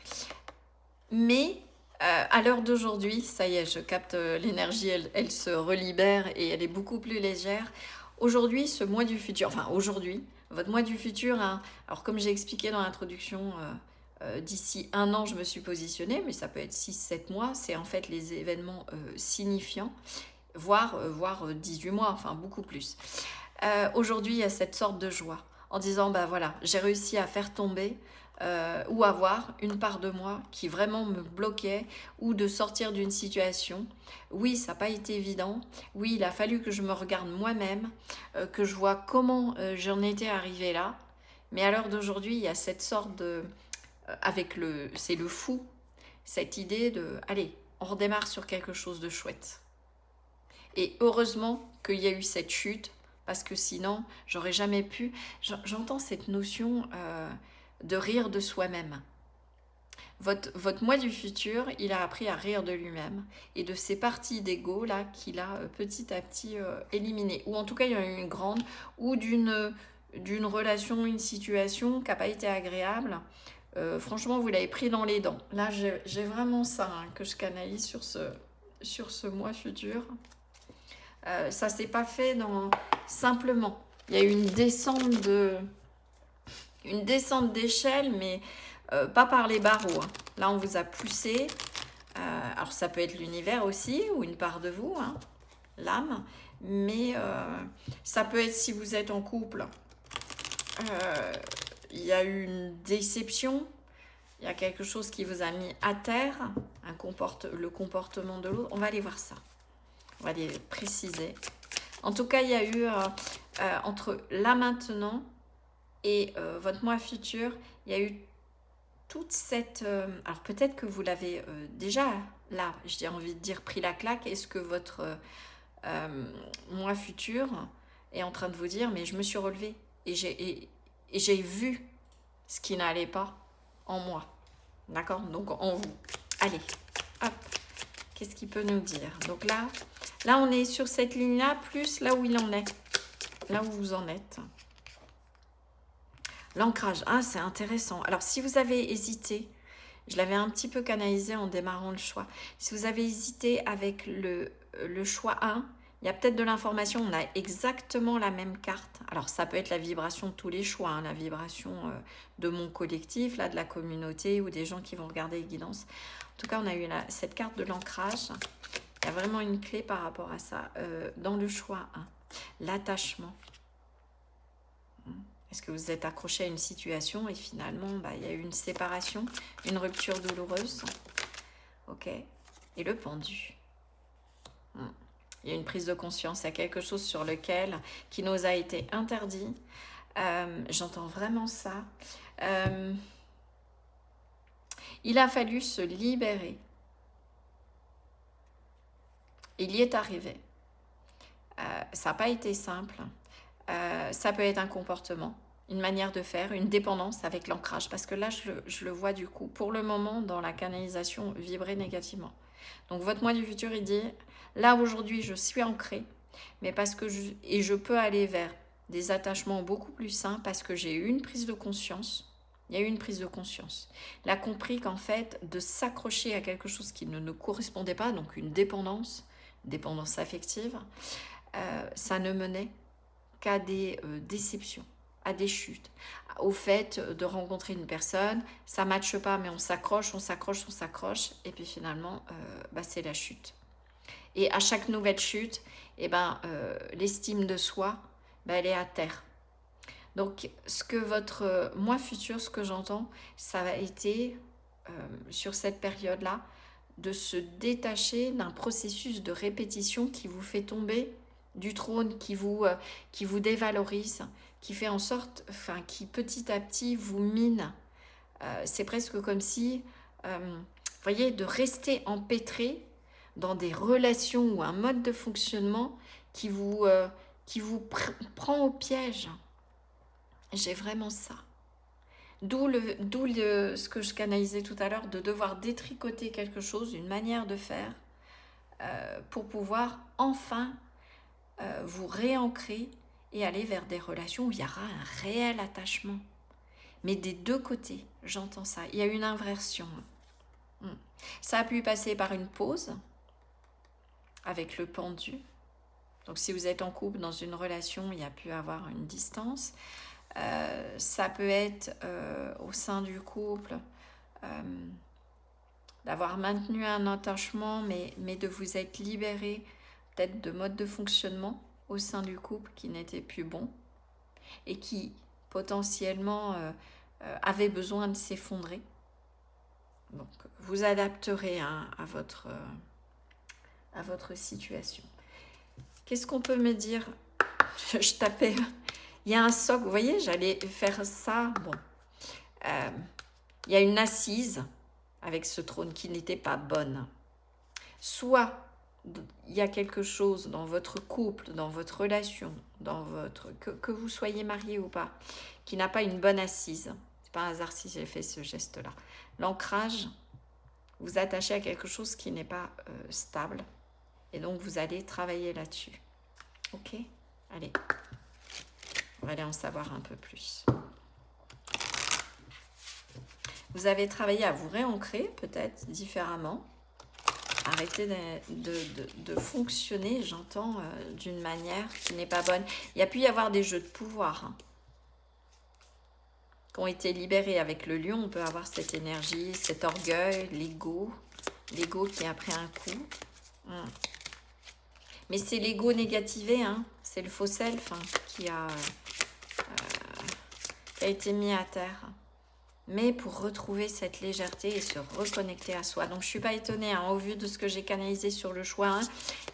Mais à l'heure d'aujourd'hui, ça y est, je capte l'énergie, elle se relibère et elle est beaucoup plus légère. Aujourd'hui, ce mois du futur, enfin aujourd'hui, votre mois du futur, hein, alors comme j'ai expliqué dans l'introduction, d'ici 1 an, je me suis positionnée, mais ça peut être 6, 7 mois, c'est en fait les événements signifiants, voire 18 mois, enfin beaucoup plus. Aujourd'hui, il y a cette sorte de joie, en disant, bah voilà, j'ai réussi à faire tomber ou avoir une part de moi qui vraiment me bloquait, ou de sortir d'une situation. Oui, ça n'a pas été évident. Oui, il a fallu que je me regarde moi-même, que je vois comment j'en étais arrivée là. Mais à l'heure d'aujourd'hui, il y a cette sorte de... c'est le fou, cette idée de, allez, on redémarre sur quelque chose de chouette. Et heureusement qu'il y a eu cette chute, parce que sinon, j'aurais jamais pu... J'entends cette notion de rire de soi-même. Votre moi du futur, il a appris à rire de lui-même et de ces parties d'ego là qu'il a petit à petit éliminées. Ou en tout cas, il y en a eu une grande, ou d'une relation, une situation qui n'a pas été agréable. Franchement, vous l'avez pris dans les dents. Là, j'ai vraiment ça hein, que je canalise sur ce mois futur. Ça s'est pas fait simplement. Il y a eu une descente d'échelle, mais pas par les barreaux. Hein. Là, on vous a poussé. Alors, ça peut être l'univers aussi, ou une part de vous, hein, l'âme. Mais ça peut être si vous êtes en couple. Il y a eu une déception. Il y a quelque chose qui vous a mis à terre. Le comportement de l'autre. On va aller voir ça. On va les préciser. En tout cas, il y a eu entre là maintenant et votre mois futur, il y a eu toute cette... alors peut-être que vous l'avez déjà, là, j'ai envie de dire, pris la claque. Est-ce que votre mois futur est en train de vous dire, mais je me suis relevée et j'ai vu ce qui n'allait pas en moi. D'accord? Donc en vous. Allez, hop. Qu'est-ce qu'il peut nous dire? Donc là, on est sur cette ligne-là, plus là où il en est. Là où vous en êtes. L'ancrage, ah c'est intéressant. Alors si vous avez hésité, je l'avais un petit peu canalisé en démarrant le choix. Si vous avez hésité avec le choix 1, il y a peut-être de l'information, on a exactement la même carte. Alors ça peut être la vibration de tous les choix, hein, la vibration de mon collectif, là, de la communauté ou des gens qui vont regarder les guidances. En tout cas, on a eu cette carte de l'ancrage. Il y a vraiment une clé par rapport à ça dans le choix 1. L'attachement. Est-ce que vous êtes accroché à une situation et finalement, bah, il y a eu une séparation, une rupture douloureuse. Ok. Et le pendu. Il y a une prise de conscience, il y a quelque chose sur lequel, qui nous a été interdit. J'entends vraiment ça. Il a fallu se libérer. Il y est arrivé. Ça n'a pas été simple. Ça peut être un comportement, une manière de faire, une dépendance avec l'ancrage. Parce que là, je le vois du coup, pour le moment, dans la canalisation, vibrer négativement. Donc votre moi du futur, il dit, là aujourd'hui, je suis ancrée, mais parce que je peux aller vers des attachements beaucoup plus sains parce que j'ai eu une prise de conscience. Il y a eu une prise de conscience. Il a compris qu'en fait, de s'accrocher à quelque chose qui ne nous correspondait pas, donc une dépendance affective, ça ne menait qu'à des déceptions, à des chutes, au fait de rencontrer une personne, ça ne matche pas, mais on s'accroche, et puis finalement, c'est la chute. Et à chaque nouvelle chute, l'estime de soi, elle est à terre. Donc, ce que votre moi futur, ce que j'entends, ça a été, sur cette période-là, de se détacher d'un processus de répétition qui vous fait tomber du trône, qui vous dévalorise, qui fait en sorte, qui petit à petit vous mine. C'est presque comme si, vous voyez, de rester empêtré dans des relations ou un mode de fonctionnement qui vous prend au piège. J'ai vraiment ça. D'où ce que je canalisais tout à l'heure, de devoir détricoter quelque chose, une manière de faire, pour pouvoir enfin vous réancrer et aller vers des relations où il y aura un réel attachement. Mais des deux côtés, j'entends ça. Il y a une inversion. Ça a pu passer par une pause avec le pendu. Donc si vous êtes en couple, dans une relation, il y a pu avoir une distance. Ça peut être au sein du couple d'avoir maintenu un attachement, mais de vous être libéré peut-être de modes de fonctionnement au sein du couple qui n'étaient plus bons et qui potentiellement avaient besoin de s'effondrer. Donc vous adapterez à votre situation. Qu'est-ce qu'on peut me dire? Je tapais... Il y a un socle, vous voyez, j'allais faire ça. Bon, il y a une assise avec ce trône qui n'était pas bonne. Soit il y a quelque chose dans votre couple, dans votre relation, que vous soyez marié ou pas, qui n'a pas une bonne assise. C'est pas un hasard si j'ai fait ce geste-là. L'ancrage, vous attachez à quelque chose qui n'est pas stable, et donc vous allez travailler là-dessus. Ok? Allez. On va aller en savoir un peu plus. Vous avez travaillé à vous réancrer, peut-être différemment. Arrêtez de fonctionner, j'entends, d'une manière qui n'est pas bonne. Il y a pu y avoir des jeux de pouvoir qui ont été libérés avec le lion. On peut avoir cette énergie, cet orgueil, l'ego qui a pris un coup. Mais c'est l'ego négativé, c'est le faux self qui a été mis à terre. Mais pour retrouver cette légèreté et se reconnecter à soi. Donc je ne suis pas étonnée, au vu de ce que j'ai canalisé sur le choix 1,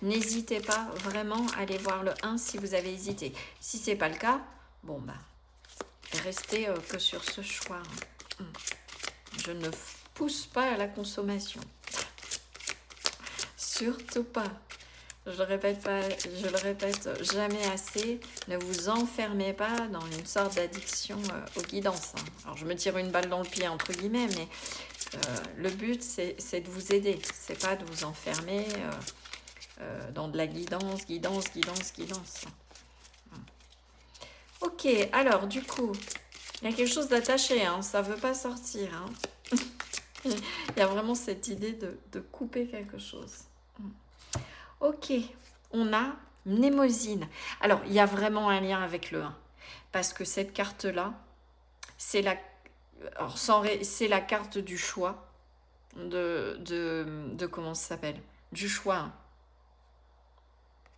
n'hésitez pas vraiment à aller voir le 1 si vous avez hésité. Si ce n'est pas le cas, bon restez que sur ce choix. Je ne pousse pas à la consommation. Surtout pas. Je le répète jamais assez, ne vous enfermez pas dans une sorte d'addiction aux guidances. Alors je me tire une balle dans le pied entre guillemets, mais le but c'est de vous aider, c'est pas de vous enfermer dans de la guidance. Ok, alors du coup, il y a quelque chose d'attaché, ça veut pas sortir. Il y a vraiment cette idée de couper quelque chose. Ok, on a Mnémosyne. Alors, il y a vraiment un lien avec le 1. Parce que cette carte-là, c'est la carte du choix. De comment ça s'appelle? Du choix.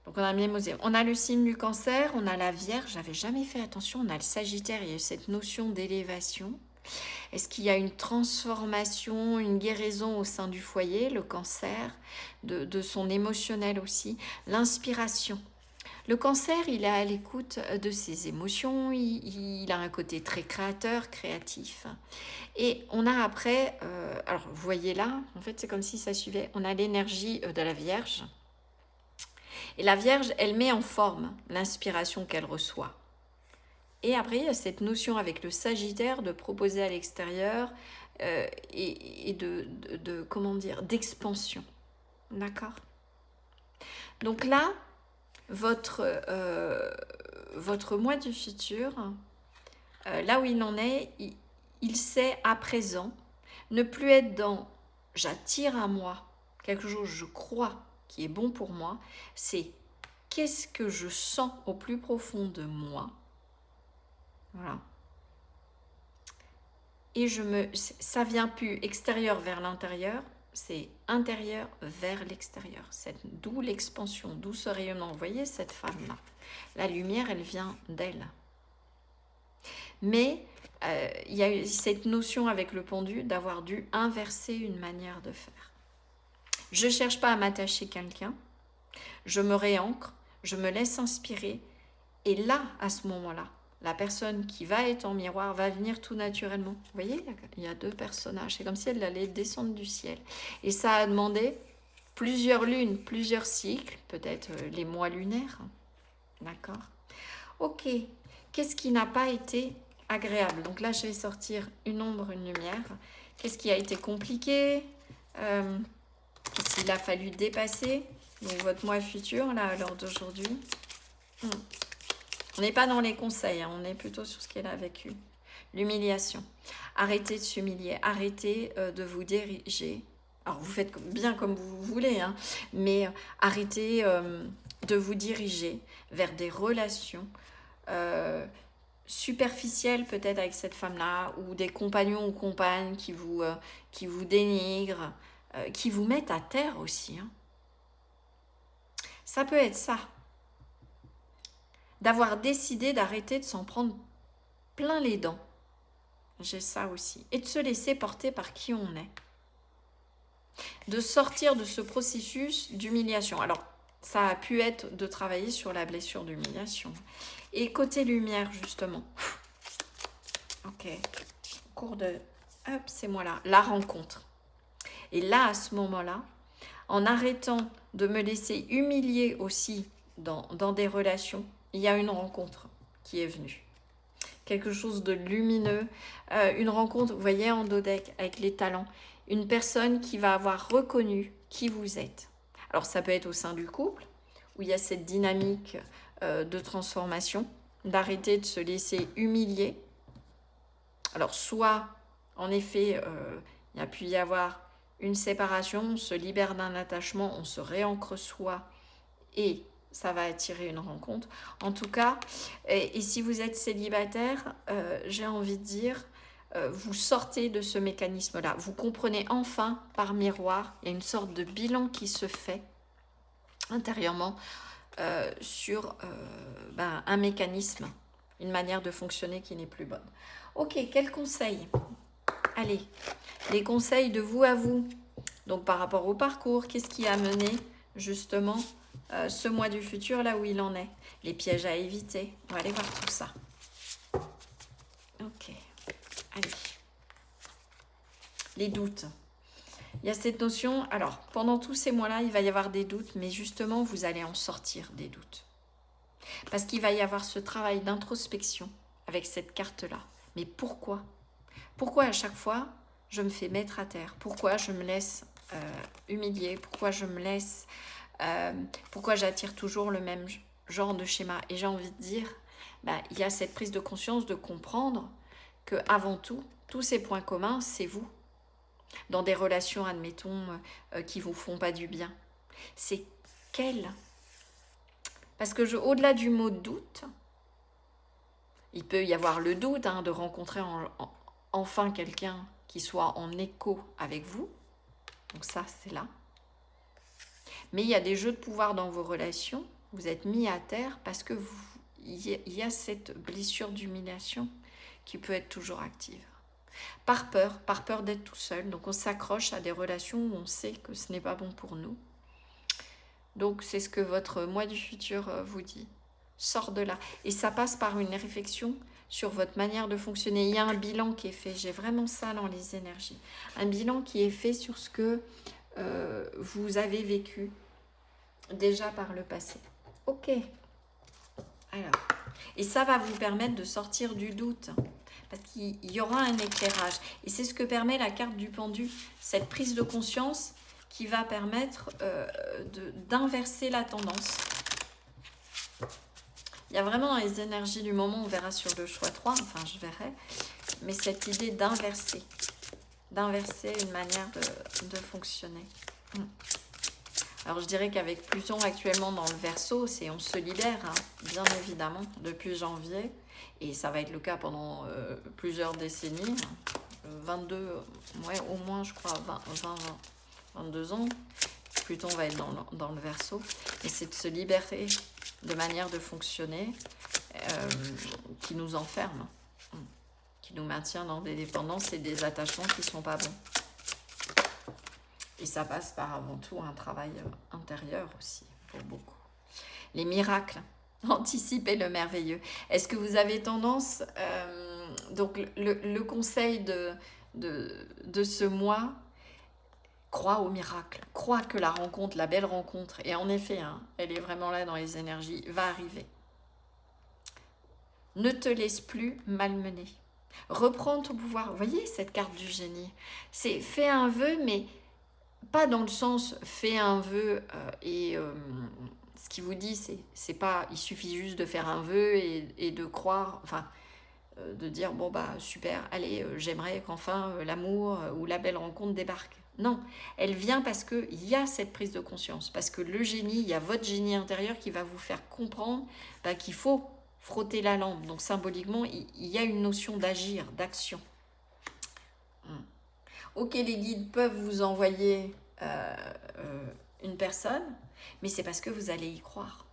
Donc, on a Mnémosyne. On a le signe du Cancer, on a la Vierge. J'avais jamais fait attention. On a le Sagittaire. Il y a eu cette notion d'élévation. Est-ce qu'il y a une transformation, une guérison au sein du foyer, le Cancer, de son émotionnel aussi, l'inspiration. Le Cancer, il est à l'écoute de ses émotions, il a un côté très créatif. Et on a après, alors vous voyez là, en fait c'est comme si ça suivait, on a l'énergie de la Vierge. Et la Vierge, elle met en forme l'inspiration qu'elle reçoit. Et après, il y a cette notion avec le Sagittaire de proposer à l'extérieur et comment dire, d'expansion. D'accord? Donc là, votre, votre moi du futur, là où il en est, il sait à présent ne plus être dans j'attire à moi quelque chose, je crois, qui est bon pour moi, c'est qu'est-ce que je sens au plus profond de moi. Voilà. Et ça vient plus extérieur vers l'intérieur, c'est intérieur vers l'extérieur. D'où l'expansion, d'où ce rayonnement. Vous voyez cette femme-là, la lumière, elle vient d'elle. Mais il y a eu cette notion avec le pendu d'avoir dû inverser une manière de faire. Je ne cherche pas à m'attacher à quelqu'un, je me réancre, je me laisse inspirer. Et là, à ce moment-là, la personne qui va être en miroir va venir tout naturellement. Vous voyez, il y a deux personnages. C'est comme si elle allait descendre du ciel. Et ça a demandé plusieurs lunes, plusieurs cycles, peut-être les mois lunaires. D'accord? Ok. Qu'est-ce qui n'a pas été agréable? Donc là, je vais sortir une ombre, une lumière. Qu'est-ce qui a été compliqué? Qu'est-ce qu'il a fallu dépasser? Donc votre moi futur, là, à l'heure d'aujourd'hui. On n'est pas dans les conseils, hein, on est plutôt sur ce qu'elle a vécu. L'humiliation. Arrêtez de s'humilier, arrêtez de vous diriger. Alors vous faites bien comme vous voulez, hein, mais arrêtez de vous diriger vers des relations superficielles peut-être avec cette femme-là, ou des compagnons ou compagnes qui vous dénigrent, qui vous mettent à terre aussi. Hein. Ça peut être ça. D'avoir décidé d'arrêter de s'en prendre plein les dents. J'ai ça aussi. Et de se laisser porter par qui on est. De sortir de ce processus d'humiliation. Alors, ça a pu être de travailler sur la blessure d'humiliation. Et côté lumière, justement. Ok. Au cours de... Hop, c'est moi là. La rencontre. Et là, à ce moment-là, en arrêtant de me laisser humilier aussi dans des relations, il y a une rencontre qui est venue. Quelque chose de lumineux. Une rencontre, vous voyez, en dodec, avec les talents. Une personne qui va avoir reconnu qui vous êtes. Alors, ça peut être au sein du couple, où il y a cette dynamique de transformation, d'arrêter de se laisser humilier. Alors, soit, en effet, il y a pu y avoir une séparation, on se libère d'un attachement, on se réancre soi et ça va attirer une rencontre. En tout cas, et si vous êtes célibataire, j'ai envie de dire, vous sortez de ce mécanisme-là. Vous comprenez enfin par miroir, il y a une sorte de bilan qui se fait intérieurement sur un mécanisme, une manière de fonctionner qui n'est plus bonne. Ok, quel conseil? Allez, les conseils de vous à vous. Donc par rapport au parcours, qu'est-ce qui a mené justement ce mois du futur là où il en est? Les pièges à éviter. On va aller voir tout ça. Ok, allez. Les doutes. Il y a cette notion, alors pendant tous ces mois-là, il va y avoir des doutes, mais justement, vous allez en sortir des doutes. Parce qu'il va y avoir ce travail d'introspection avec cette carte-là. Mais pourquoi? Pourquoi à chaque fois, je me fais mettre à terre? Pourquoi je me laisse humilier? Pourquoi je me laisse... pourquoi j'attire toujours le même genre de schéma? Et j'ai envie de dire, il y a cette prise de conscience de comprendre que avant tout, tous ces points communs, c'est vous. Dans des relations, admettons, qui ne vous font pas du bien. C'est quel? Parce que au-delà du mot doute, il peut y avoir le doute de rencontrer enfin quelqu'un qui soit en écho avec vous. Donc ça, c'est là. Mais il y a des jeux de pouvoir dans vos relations. Vous êtes mis à terre parce que il y a cette blessure d'humiliation qui peut être toujours active. Par peur d'être tout seul. Donc on s'accroche à des relations où on sait que ce n'est pas bon pour nous. Donc c'est ce que votre moi du futur vous dit. Sors de là. Et ça passe par une réflexion sur votre manière de fonctionner. Il y a un bilan qui est fait. J'ai vraiment ça dans les énergies. Un bilan qui est fait sur ce que vous avez vécu déjà par le passé. Ok. Alors, et ça va vous permettre de sortir du doute. Parce qu'il y aura un éclairage. Et c'est ce que permet la carte du pendu. Cette prise de conscience qui va permettre d'inverser la tendance. Il y a vraiment dans les énergies du moment, on verra sur le choix 3, enfin je verrai, mais cette idée d'inverser une manière de fonctionner. Alors je dirais qu'avec Pluton actuellement dans le Verseau, on se libère, hein, bien évidemment, depuis janvier, et ça va être le cas pendant plusieurs décennies, 22, ouais, au moins je crois 22 ans, Pluton va être dans le Verseau, et c'est de se libérer de manière de fonctionner qui nous enferme, qui nous maintient dans des dépendances et des attachements qui ne sont pas bons. Et ça passe par avant tout un travail intérieur aussi, pour beaucoup. Les miracles, anticiper le merveilleux. Est-ce que vous avez tendance, donc le conseil de ce mois, crois au miracle, crois que la rencontre, la belle rencontre, et en effet, hein, elle est vraiment là dans les énergies, va arriver. Ne te laisse plus malmener. Reprends ton pouvoir. Vous voyez cette carte du génie, c'est fais un vœu, mais pas dans le sens fais un vœu ce qu'il vous dit, c'est pas, il suffit juste de faire un vœu et de croire, enfin, de dire bon bah super, allez, j'aimerais qu'enfin l'amour ou la belle rencontre débarque. Non, elle vient parce qu'il y a cette prise de conscience, parce que le génie, il y a votre génie intérieur qui va vous faire comprendre qu'il faut frotter la lampe. Donc symboliquement, il y a une notion d'agir, d'action. Ok, les guides peuvent vous envoyer une personne, mais c'est parce que vous allez y croire.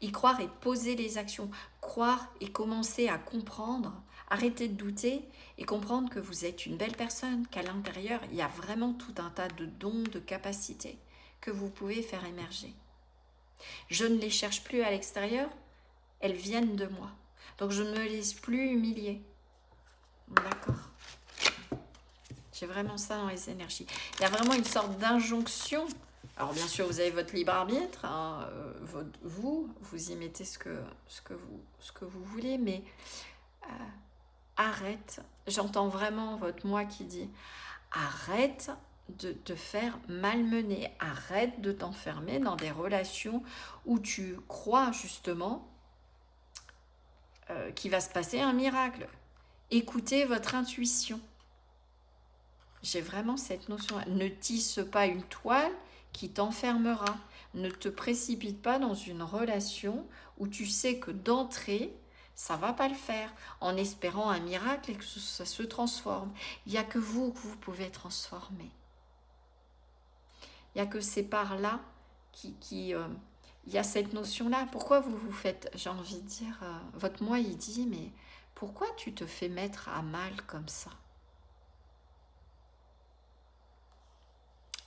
Y croire et poser les actions. Croire et commencer à comprendre, arrêter de douter et comprendre que vous êtes une belle personne, qu'à l'intérieur, il y a vraiment tout un tas de dons, de capacités que vous pouvez faire émerger. Je ne les cherche plus à l'extérieur, elles viennent de moi. Donc je ne me laisse plus humilier. D'accord ? J'ai vraiment ça dans les énergies. Il y a vraiment une sorte d'injonction. Alors bien sûr, vous avez votre libre arbitre, hein, vous y mettez ce que vous voulez, mais arrête. J'entends vraiment votre moi qui dit arrête de te faire malmener, arrête de t'enfermer dans des relations où tu crois justement qu'il va se passer un miracle. Écoutez votre intuition. J'ai vraiment cette notion. Ne tisse pas une toile qui t'enfermera. Ne te précipite pas dans une relation où tu sais que d'entrée, ça ne va pas le faire, en espérant un miracle et que ça se transforme. Il n'y a que vous pouvez transformer. Il n'y a que ces parts-là il y a cette notion-là. Pourquoi vous vous faites, j'ai envie de dire, votre moi, il dit, mais pourquoi tu te fais mettre à mal comme ça ?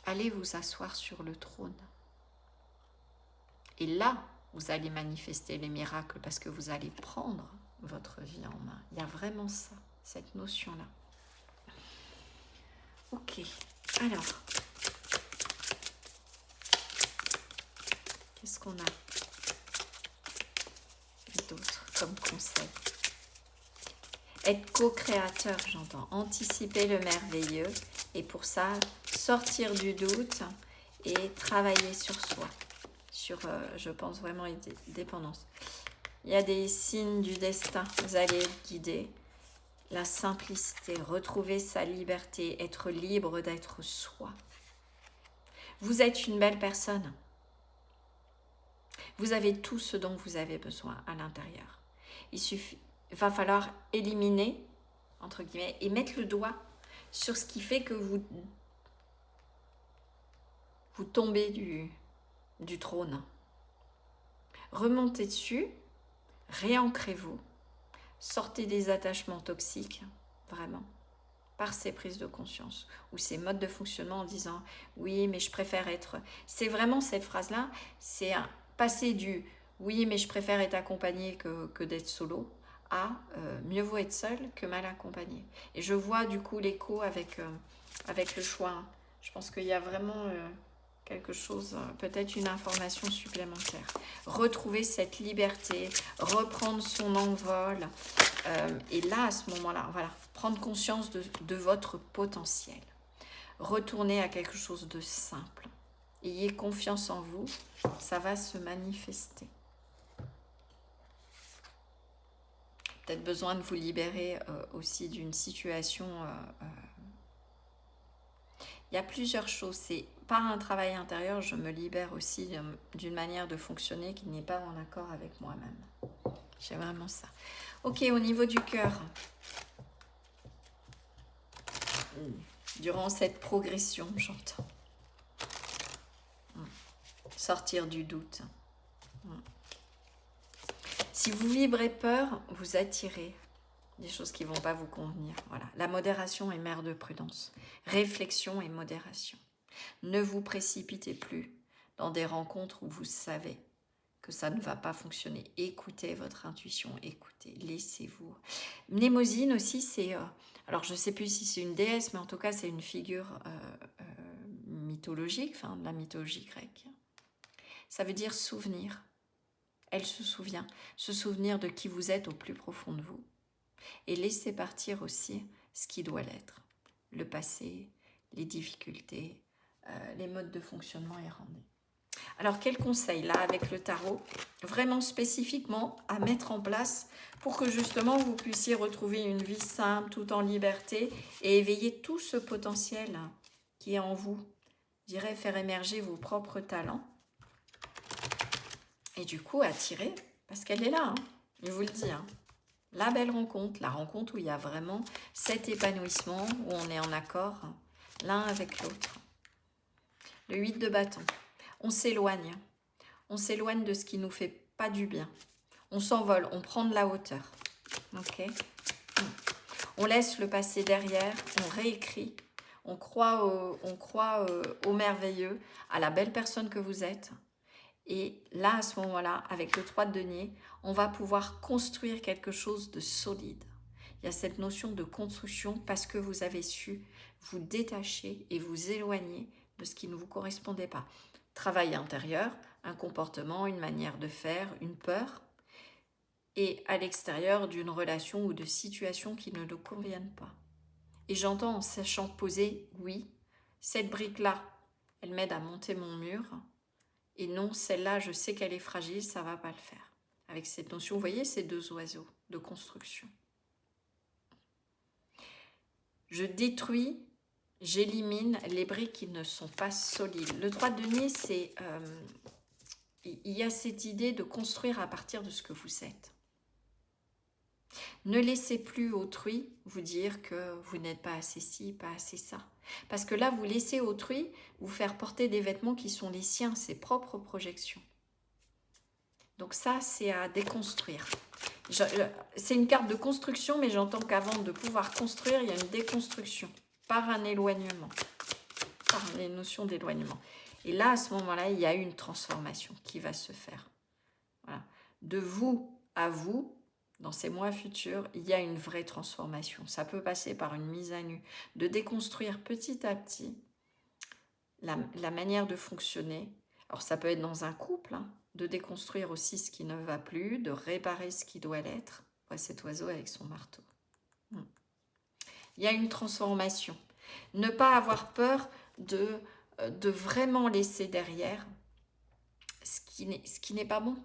Allez vous asseoir sur le trône. Et là, vous allez manifester les miracles parce que vous allez prendre votre vie en main. Il y a vraiment ça, cette notion-là. Ok, alors, qu'est-ce qu'on a d'autre comme conseil? Être co-créateur, j'entends. Anticiper le merveilleux. Et pour ça, sortir du doute et travailler sur soi. Sur, je pense vraiment, les dépendances. Il y a des signes du destin. Vous allez être guidé. La simplicité, retrouver sa liberté, être libre d'être soi. Vous êtes une belle personne. Vous avez tout ce dont vous avez besoin à l'intérieur. Il va falloir éliminer, entre guillemets, et mettre le doigt sur ce qui fait que vous tombez du trône. Remontez dessus, réancrez-vous, sortez des attachements toxiques, vraiment, par ces prises de conscience ou ces modes de fonctionnement en disant « oui, mais je préfère être… » C'est vraiment cette phrase-là, c'est passer du « oui, mais je préfère être accompagné que d'être solo » à mieux vaut être seul que mal accompagné. Et je vois du coup l'écho avec le choix. Je pense qu'il y a vraiment quelque chose, peut-être une information supplémentaire. Retrouver cette liberté, reprendre son envol. Et là, à ce moment-là, voilà, prendre conscience de votre potentiel. Retourner à quelque chose de simple. Ayez confiance en vous, ça va se manifester. peut-être besoin de vous libérer aussi d'une situation. Il y a plusieurs choses. C'est par un travail intérieur, je me libère aussi d'une manière de fonctionner qui n'est pas en accord avec moi-même. J'ai vraiment ça. Ok, au niveau du cœur, durant cette progression, j'entends sortir du doute. Si vous vibrez peur, vous attirez des choses qui ne vont pas vous convenir. Voilà. La modération est mère de prudence. Réflexion et modération. Ne vous précipitez plus dans des rencontres où vous savez que ça ne va pas fonctionner. Écoutez votre intuition, écoutez, laissez-vous. Mnémosyne aussi, c'est... alors je ne sais plus si c'est une déesse, mais en tout cas c'est une figure mythologique, enfin de la mythologie grecque. Ça veut dire souvenir. Elle se souvenir de qui vous êtes au plus profond de vous. Et laisser partir aussi ce qui doit l'être. Le passé, les difficultés, les modes de fonctionnement errants. Alors, quel conseil là avec le tarot, vraiment spécifiquement à mettre en place pour que justement vous puissiez retrouver une vie simple, tout en liberté et éveiller tout ce potentiel qui est en vous. Je dirais faire émerger vos propres talents et du coup attirer, parce qu'elle est là, hein, je vous le dis. Hein. La belle rencontre, la rencontre où il y a vraiment cet épanouissement, où on est en accord l'un avec l'autre. Le 8 de bâton. On s'éloigne de ce qui ne nous fait pas du bien. On s'envole, on prend de la hauteur. Ok. On laisse le passé derrière, on réécrit, on croit au merveilleux, à la belle personne que vous êtes. Et là, à ce moment-là, avec le 3 de denier, on va pouvoir construire quelque chose de solide. Il y a cette notion de construction parce que vous avez su vous détacher et vous éloigner de ce qui ne vous correspondait pas. Travail intérieur, un comportement, une manière de faire, une peur, et à l'extérieur d'une relation ou de situation qui ne nous conviennent pas. Et j'entends en sachant poser, oui, cette brique-là, elle m'aide à monter mon mur, et non, celle-là, je sais qu'elle est fragile, ça ne va pas le faire. Avec cette notion, vous voyez ces deux oiseaux de construction. Je détruis, j'élimine les briques qui ne sont pas solides. Le 3 de denier, c'est... il y a cette idée de construire à partir de ce que vous êtes. Ne laissez plus autrui vous dire que vous n'êtes pas assez ci, pas assez ça. Parce que là, vous laissez autrui vous faire porter des vêtements qui sont les siens, ses propres projections. Donc ça, c'est à déconstruire. C'est une carte de construction, mais j'entends qu'avant de pouvoir construire, il y a une déconstruction par un éloignement, par les notions d'éloignement. Et là, à ce moment-là, il y a une transformation qui va se faire. Voilà. De vous à vous, dans ces mois futurs, il y a une vraie transformation. Ça peut passer par une mise à nu, de déconstruire petit à petit la manière de fonctionner. Alors ça peut être dans un couple, hein, de déconstruire aussi ce qui ne va plus, de réparer ce qui doit l'être. Ouais, cet oiseau avec son marteau. Il y a une transformation. Ne pas avoir peur de vraiment laisser derrière ce qui n'est pas bon.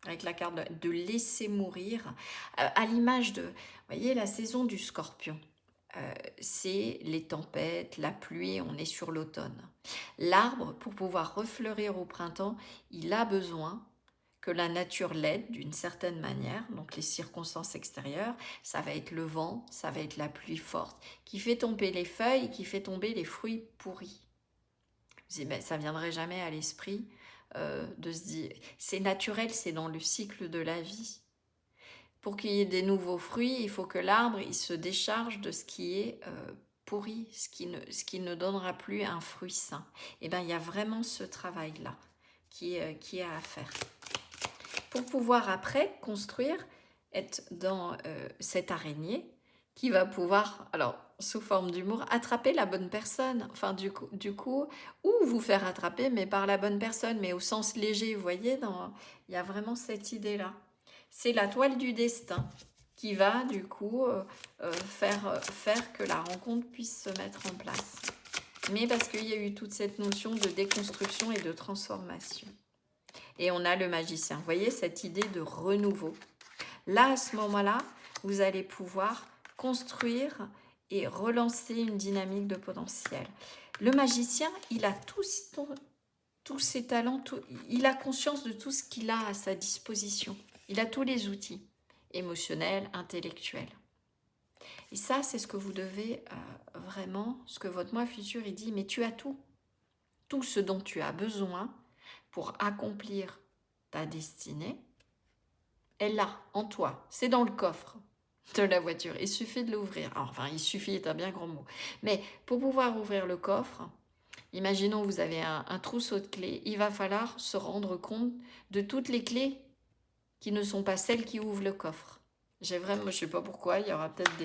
Avec la carte de laisser mourir, à l'image de, vous voyez, la saison du scorpion. C'est les tempêtes, la pluie, on est sur l'automne. L'arbre, pour pouvoir refleurir au printemps, il a besoin que la nature l'aide d'une certaine manière, donc les circonstances extérieures, ça va être le vent, ça va être la pluie forte, qui fait tomber les feuilles, qui fait tomber les fruits pourris. Vous dites, ben, ça ne viendrait jamais à l'esprit de se dire, c'est naturel, c'est dans le cycle de la vie. Pour qu'il y ait des nouveaux fruits, il faut que l'arbre il se décharge de ce qui est pourri, ce qui ne donnera plus un fruit sain. Et bien, il y a vraiment ce travail-là qui est à faire. Pour pouvoir après construire, être dans cette araignée qui va pouvoir, alors sous forme d'humour, attraper la bonne personne. Enfin, du coup, ou vous faire attraper, mais par la bonne personne, mais au sens léger, vous voyez, il y a vraiment cette idée-là. C'est la toile du destin qui va du coup faire que la rencontre puisse se mettre en place. Mais parce qu'il y a eu toute cette notion de déconstruction et de transformation. Et on a le magicien. Vous voyez cette idée de renouveau. Là, à ce moment-là, vous allez pouvoir construire et relancer une dynamique de potentiel. Le magicien, il a tous ses talents, il a conscience de tout ce qu'il a à sa disposition. Il a tous les outils, émotionnels, intellectuels. Et ça, c'est ce que vous devez vraiment, ce que votre moi futur, il dit, mais tu as tout. Tout ce dont tu as besoin pour accomplir ta destinée, elle l'a en toi. C'est dans le coffre de la voiture. Il suffit de l'ouvrir. Enfin, il suffit est un bien grand mot. Mais pour pouvoir ouvrir le coffre, imaginons vous avez un trousseau de clés, il va falloir se rendre compte de toutes les clés qui ne sont pas celles qui ouvrent le coffre. Je ne sais pas pourquoi, il y aura peut-être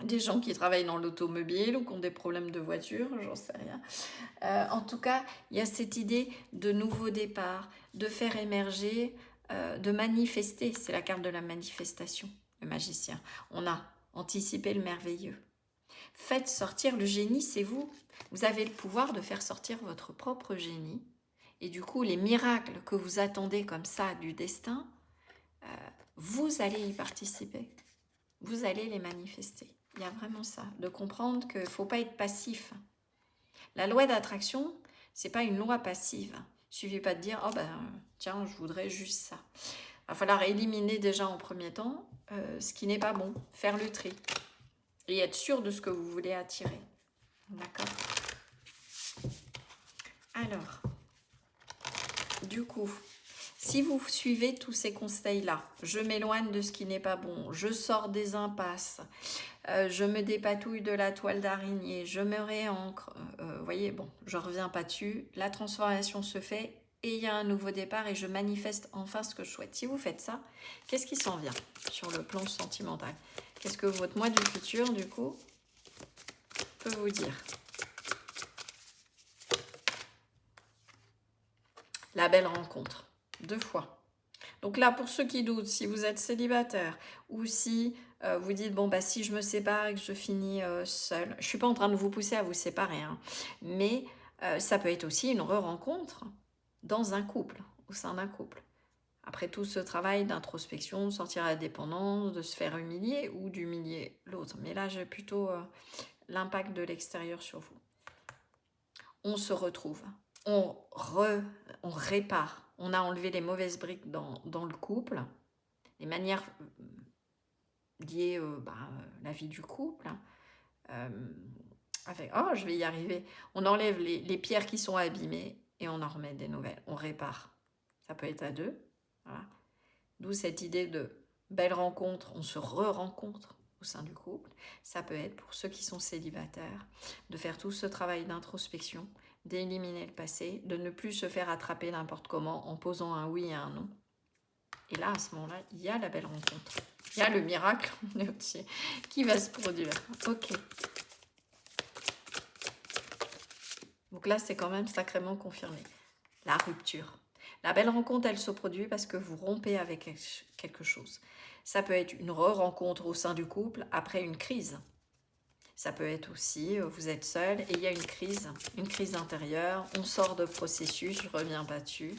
des gens qui travaillent dans l'automobile ou qui ont des problèmes de voiture, j'en sais rien. En tout cas, il y a cette idée de nouveau départ, de faire émerger, de manifester. C'est la carte de la manifestation, le magicien. On a anticipé le merveilleux. Faites sortir le génie, c'est vous. Vous avez le pouvoir de faire sortir votre propre génie. Et du coup, les miracles que vous attendez comme ça du destin, vous allez y participer. Vous allez les manifester. Il y a vraiment ça, de comprendre qu'il ne faut pas être passif. La loi d'attraction, c'est pas une loi passive. Il suffit pas de dire « Oh ben, tiens, je voudrais juste ça ». Il va falloir éliminer déjà en premier temps ce qui n'est pas bon, faire le tri et être sûr de ce que vous voulez attirer. D'accord? Alors, du coup, si vous suivez tous ces conseils-là, je m'éloigne de ce qui n'est pas bon, je sors des impasses, je me dépatouille de la toile d'araignée, je me réancre, vous voyez, bon, je reviens pas dessus, la transformation se fait et il y a un nouveau départ et je manifeste enfin ce que je souhaite. Si vous faites ça, qu'est-ce qui s'en vient sur le plan sentimental? Qu'est-ce que votre moi du futur, du coup, peut vous dire? La belle rencontre, 2 fois. Donc là, pour ceux qui doutent, si vous êtes célibataire ou si vous dites, bon, bah si je me sépare et que je finis seule, je ne suis pas en train de vous pousser à vous séparer, hein, mais ça peut être aussi une re-rencontre dans un couple, au sein d'un couple. Après tout ce travail d'introspection, de sortir à la dépendance, de se faire humilier ou d'humilier l'autre. Mais là, j'ai plutôt l'impact de l'extérieur sur vous. On se retrouve, on répare, on a enlevé les mauvaises briques dans le couple, les manières liées à la vie du couple, oh, je vais y arriver, on enlève les pierres qui sont abîmées et on en remet des nouvelles, on répare. Ça peut être à 2, voilà. D'où cette idée de belle rencontre, on se re-rencontre au sein du couple. Ça peut être pour ceux qui sont célibataires, de faire tout ce travail d'introspection, d'éliminer le passé, de ne plus se faire attraper n'importe comment en posant un oui et un non. Et là, à ce moment-là, il y a la belle rencontre. Il y a le miracle qui va se produire. Ok. Donc là, c'est quand même sacrément confirmé. La rupture. La belle rencontre, elle se produit parce que vous rompez avec quelque chose. Ça peut être une re-rencontre au sein du couple après une crise. Ça peut être aussi, vous êtes seul et il y a une crise intérieure, on sort de processus, je ne reviens pas dessus.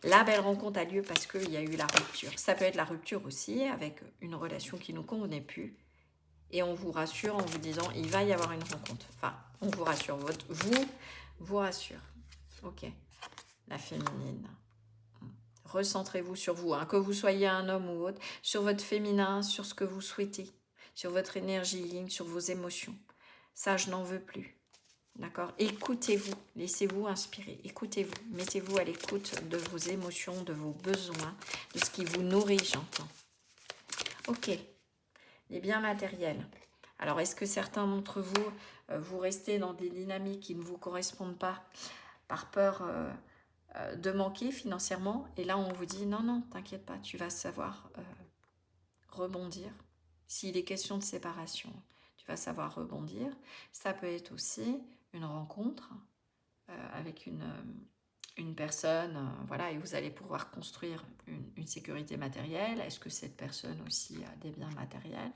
La belle rencontre a lieu parce qu'il y a eu la rupture. Ça peut être la rupture aussi avec une relation qui ne nous convenait plus. Et on vous rassure en vous disant, il va y avoir une rencontre. Enfin, on vous rassure, vous rassure. Ok, la féminine. Recentrez-vous sur vous, hein, que vous soyez un homme ou autre, sur votre féminin, sur ce que vous souhaitez, sur votre énergie yin, sur vos émotions. Ça, je n'en veux plus. D'accord? Écoutez-vous, laissez-vous inspirer, écoutez-vous, mettez-vous à l'écoute de vos émotions, de vos besoins, de ce qui vous nourrit, j'entends. Ok, les biens matériels. Alors, est-ce que certains d'entre vous, vous restez dans des dynamiques qui ne vous correspondent pas par peur de manquer financièrement? Et là, on vous dit, non, non, t'inquiète pas, tu vas savoir rebondir. S'il est question de séparation, tu vas savoir rebondir. Ça peut être aussi une rencontre avec une personne, voilà, et vous allez pouvoir construire une sécurité matérielle. Est-ce que cette personne aussi a des biens matériels?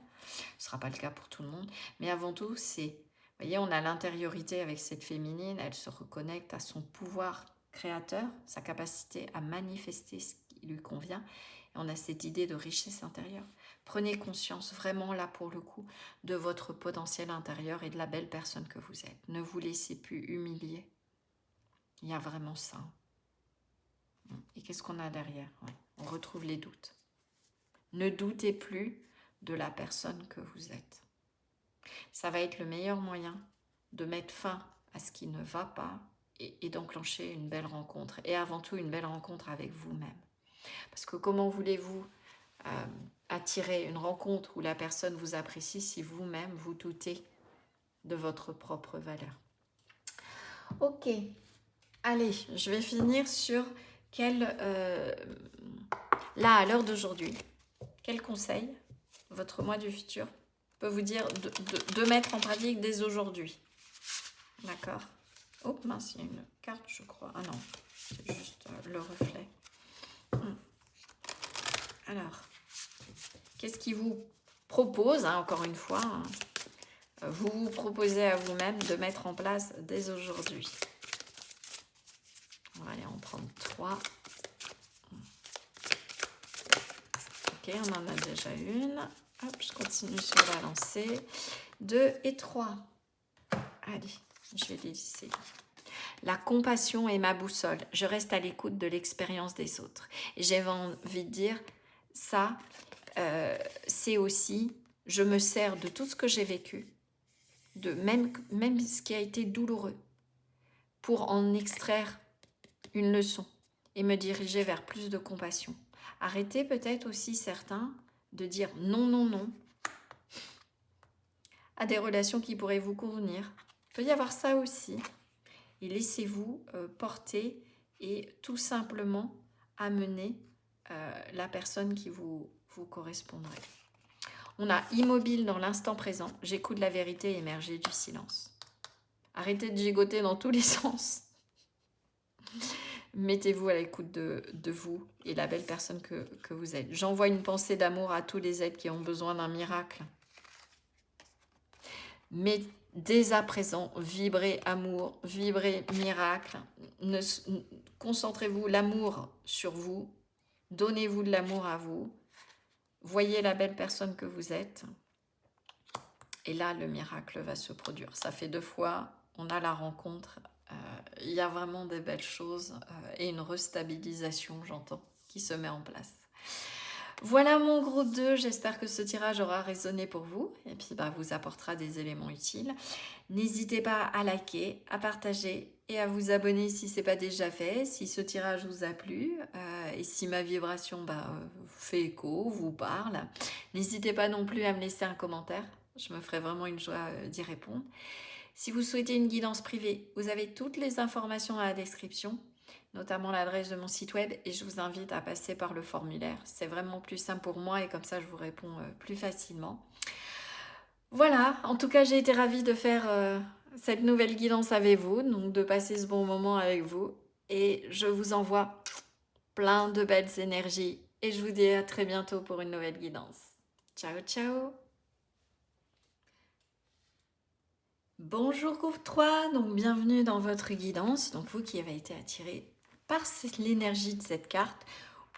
Ce ne sera pas le cas pour tout le monde. Mais avant tout, c'est, vous voyez, on a l'intériorité avec cette féminine, elle se reconnecte à son pouvoir créateur, sa capacité à manifester ce qui lui convient. on a cette idée de richesse intérieure. Prenez conscience vraiment là pour le coup de votre potentiel intérieur et de la belle personne que vous êtes. Ne vous laissez plus humilier. Il y a vraiment ça. Et qu'est-ce qu'on a derrière? Ouais, on retrouve les doutes. Ne doutez plus de la personne que vous êtes. Ça va être le meilleur moyen de mettre fin à ce qui ne va pas et d'enclencher une belle rencontre. Et avant tout, une belle rencontre avec vous-même. Parce que comment voulez-vous attirer une rencontre où la personne vous apprécie si vous-même vous doutez de votre propre valeur? Ok, allez, je vais finir sur là, à l'heure d'aujourd'hui, quel conseil votre moi du futur peut vous dire de mettre en pratique dès aujourd'hui? D'accord. Oh mince, il y a une carte, je crois. Ah non, c'est juste le reflet. Alors, qu'est-ce qu'il vous propose, encore une fois, vous vous proposez à vous-même de mettre en place dès aujourd'hui? On va aller en prendre 3. Ok, on en a déjà une. Hop, je continue sur la lancée. 2 et 3. Allez, je vais les lisser. La compassion est ma boussole. Je reste à l'écoute de l'expérience des autres. Et j'avais envie de dire, ça, c'est aussi, je me sers de tout ce que j'ai vécu, de même ce qui a été douloureux, pour en extraire une leçon et me diriger vers plus de compassion. Arrêtez peut-être aussi certains de dire non, non, non à des relations qui pourraient vous convenir. Il peut y avoir ça aussi. Et laissez-vous porter et tout simplement amener la personne qui vous correspondrait. On a immobile dans l'instant présent, j'écoute la vérité émerger du silence. Arrêtez de gigoter dans tous les sens. Mettez-vous à l'écoute de vous et la belle personne que vous êtes. J'envoie une pensée d'amour à tous les êtres qui ont besoin d'un miracle. Mais dès à présent, vibrez amour, vibrez miracle. Concentrez-vous l'amour sur vous. Donnez-vous de l'amour à vous. Voyez la belle personne que vous êtes. Et là, le miracle va se produire. Ça fait 2 fois, on a la rencontre. Il y a vraiment des belles choses et une restabilisation, j'entends, qui se met en place. Voilà mon groupe 2, j'espère que ce tirage aura résonné pour vous et puis vous apportera des éléments utiles. N'hésitez pas à liker, à partager et à vous abonner si ce n'est pas déjà fait, si ce tirage vous a plu et si ma vibration fait écho, vous parle. N'hésitez pas non plus à me laisser un commentaire, je me ferai vraiment une joie d'y répondre. Si vous souhaitez une guidance privée, vous avez toutes les informations dans la description, notamment l'adresse de mon site web et je vous invite à passer par le formulaire. C'est vraiment plus simple pour moi et comme ça je vous réponds plus facilement. Voilà, en tout cas j'ai été ravie de faire cette nouvelle guidance avec vous, donc de passer ce bon moment avec vous et je vous envoie plein de belles énergies et je vous dis à très bientôt pour une nouvelle guidance. Ciao ciao. Bonjour groupe 3, donc bienvenue dans votre guidance, donc vous qui avez été attiré par l'énergie de cette carte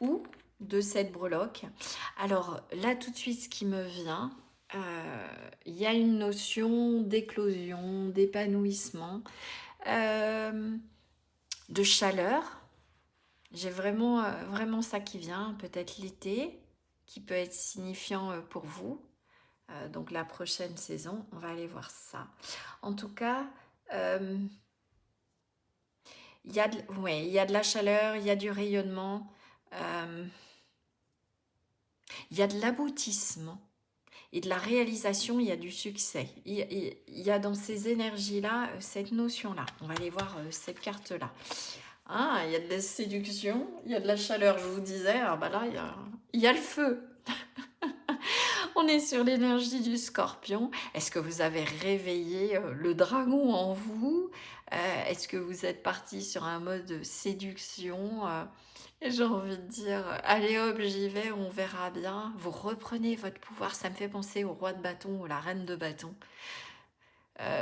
ou de cette breloque. Alors là tout de suite ce qui me vient, il y a une notion d'éclosion, d'épanouissement, de chaleur. J'ai vraiment ça qui vient, peut-être l'été, qui peut être signifiant pour vous. Donc la prochaine saison, on va aller voir ça. En tout cas, il y a de la chaleur, il y a du rayonnement, il y a de l'aboutissement et de la réalisation, il y a du succès. Il y a dans ces énergies-là, cette notion-là. On va aller voir cette carte-là. Il y a de la séduction, il y a de la chaleur, je vous disais. Là, il y a le feu. On est sur l'énergie du scorpion. Est-ce que vous avez réveillé le dragon en vous? Est-ce que vous êtes parti sur un mode séduction? Et j'ai envie de dire, allez hop, j'y vais, on verra bien. Vous reprenez votre pouvoir. Ça me fait penser au roi de bâton ou la reine de bâton.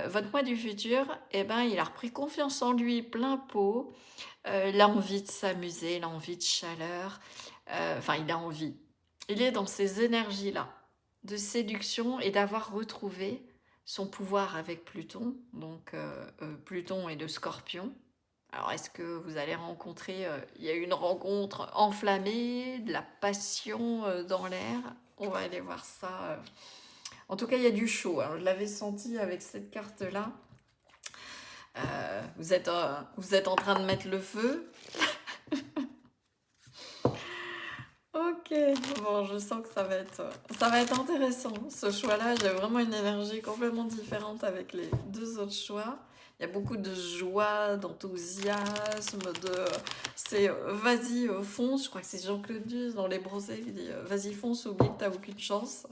Votre moi du futur, il a repris confiance en lui plein pot. L'envie de s'amuser, l'envie de chaleur. Enfin, il a envie. Il est dans ces énergies-là, de séduction et d'avoir retrouvé son pouvoir avec Pluton. Donc, Pluton est le Scorpion. Alors, est-ce que vous allez rencontrer, il y a une rencontre enflammée, de la passion dans l'air? On va aller voir ça. En tout cas, il y a du chaud, hein. Je l'avais senti avec cette carte-là. Vous êtes en train de mettre le feu. Ok, bon, je sens que ça va être intéressant. Ce choix-là, j'ai vraiment une énergie complètement différente avec les deux autres choix. Il y a beaucoup de joie, d'enthousiasme, c'est vas-y, fonce. Je crois que c'est Jean-Claude Duss dans Les Bronzés qui dit vas-y, fonce, oublie que t'as aucune chance.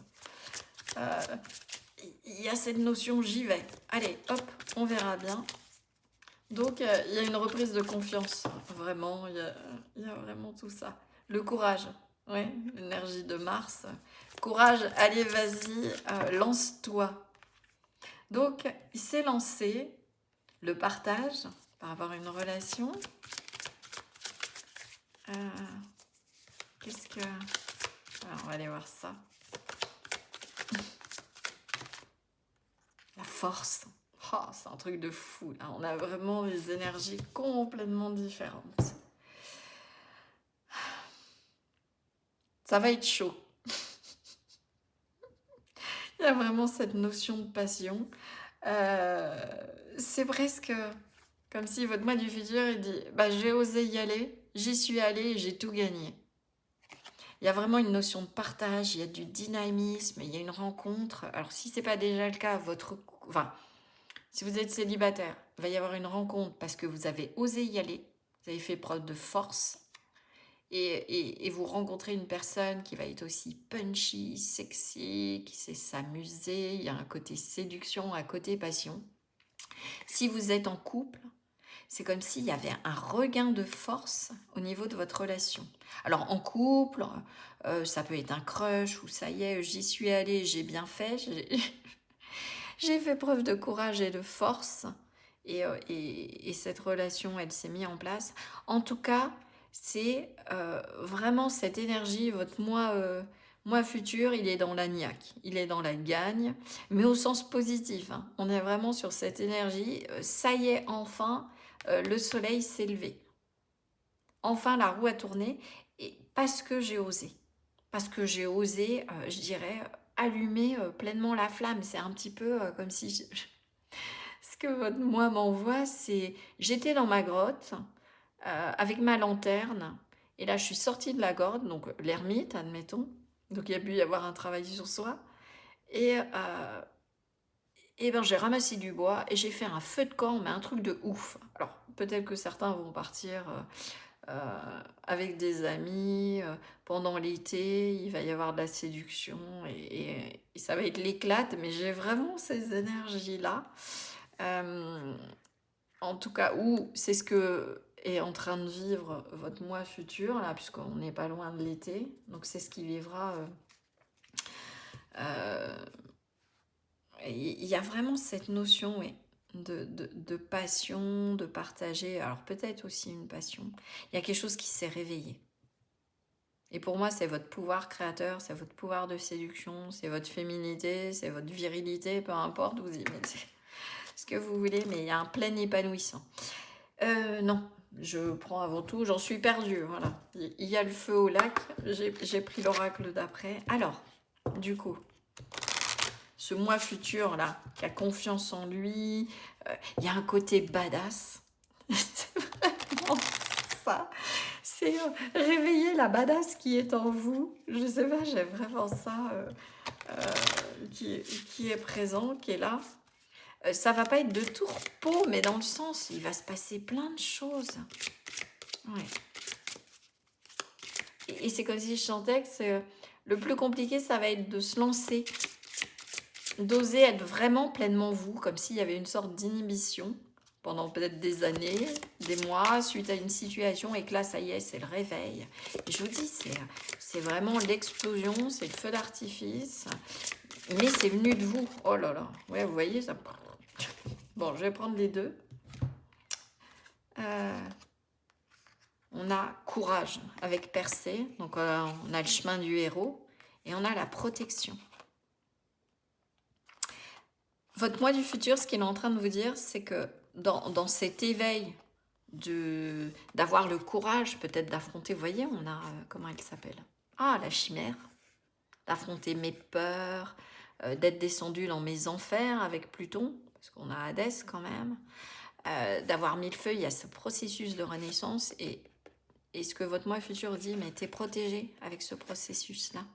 Euh, il y a cette notion j'y vais. Allez, hop, on verra bien. Donc, il y a une reprise de confiance, vraiment, il y a vraiment tout ça. Le courage, oui, l'énergie de Mars. Courage, allez, vas-y, lance-toi. Donc, il s'est lancé, le partage, par avoir une relation. Qu'est-ce que... Alors, on va aller voir ça. La force. Oh, c'est un truc de fou, là. On a vraiment des énergies complètement différentes. Ça va être chaud. Il y a vraiment cette notion de passion. C'est presque comme si votre moi du futur, il dit bah, j'ai osé y aller, j'y suis allé et j'ai tout gagné. Il y a vraiment une notion de partage, il y a du dynamisme, il y a une rencontre. Alors si ce n'est pas déjà le cas, si vous êtes célibataire, il va y avoir une rencontre parce que vous avez osé y aller, vous avez fait preuve de force. Et vous rencontrez une personne qui va être aussi punchy, sexy, qui sait s'amuser, il y a un côté séduction, un côté passion. Si vous êtes en couple, c'est comme s'il y avait un regain de force au niveau de votre relation. Alors en couple, ça peut être un crush ou ça y est, j'y suis allée, j'ai bien fait, j'ai fait preuve de courage et de force et cette relation, elle s'est mise en place. En tout cas, c'est vraiment cette énergie, votre moi futur, il est dans la niaque, il est dans la gagne, mais au sens positif, hein. On est vraiment sur cette énergie, ça y est, enfin, le soleil s'est levé. Enfin, la roue a tourné, et parce que j'ai osé. Parce que j'ai osé, je dirais, allumer pleinement la flamme. C'est un petit peu comme si... Ce que votre moi m'envoie, c'est... J'étais dans ma grotte avec ma lanterne, et là, je suis sortie de la grotte, donc l'ermite, admettons. Donc, il y a pu y avoir un travail sur soi. Et ben, j'ai ramassé du bois et j'ai fait un feu de camp, mais un truc de ouf. Alors, peut-être que certains vont partir avec des amis pendant l'été, il va y avoir de la séduction et ça va être l'éclate, mais j'ai vraiment ces énergies-là. En tout cas, ou c'est ce que est en train de vivre votre moi futur, là, puisqu'on n'est pas loin de l'été, donc c'est ce qui vivra. Il y a vraiment cette notion, oui, de passion, de partager, alors peut-être aussi une passion. Il y a quelque chose qui s'est réveillé. Et pour moi, c'est votre pouvoir créateur, c'est votre pouvoir de séduction, c'est votre féminité, c'est votre virilité, peu importe, vous y mettez ce que vous voulez, mais il y a un plein épanouissant. Non, je prends avant tout, j'en suis perdue, voilà. Il y a le feu au lac, j'ai pris l'oracle d'après. Alors, du coup, ce moi futur, là, qui a confiance en lui, il y a un côté badass. C'est vraiment ça. C'est réveiller la badass qui est en vous. Je sais pas, j'ai vraiment ça qui est présent, qui est là. Ça va pas être de tout repos, mais dans le sens, il va se passer plein de choses. Ouais. Et c'est comme si je chantais que le plus compliqué, ça va être de se lancer, d'oser être vraiment pleinement vous, comme s'il y avait une sorte d'inhibition pendant peut-être des années, des mois, suite à une situation, et que là, ça y est, c'est le réveil. Et je vous dis, c'est vraiment l'explosion, c'est le feu d'artifice, mais c'est venu de vous. Oh là là, ouais, vous voyez, ça... Bon, je vais prendre les deux. On a courage avec percée, donc on a le chemin du héros, et on a la protection. Votre moi du futur, ce qu'il est en train de vous dire, c'est que dans cet éveil d'avoir le courage peut-être d'affronter, vous voyez, on a, comment elle s'appelle? Ah, la chimère, d'affronter mes peurs, d'être descendu dans mes enfers avec Pluton, parce qu'on a Hadès quand même, d'avoir mis le feu, il y a ce processus de renaissance, et ce que votre moi futur dit, mais t'es protégé avec ce processus-là.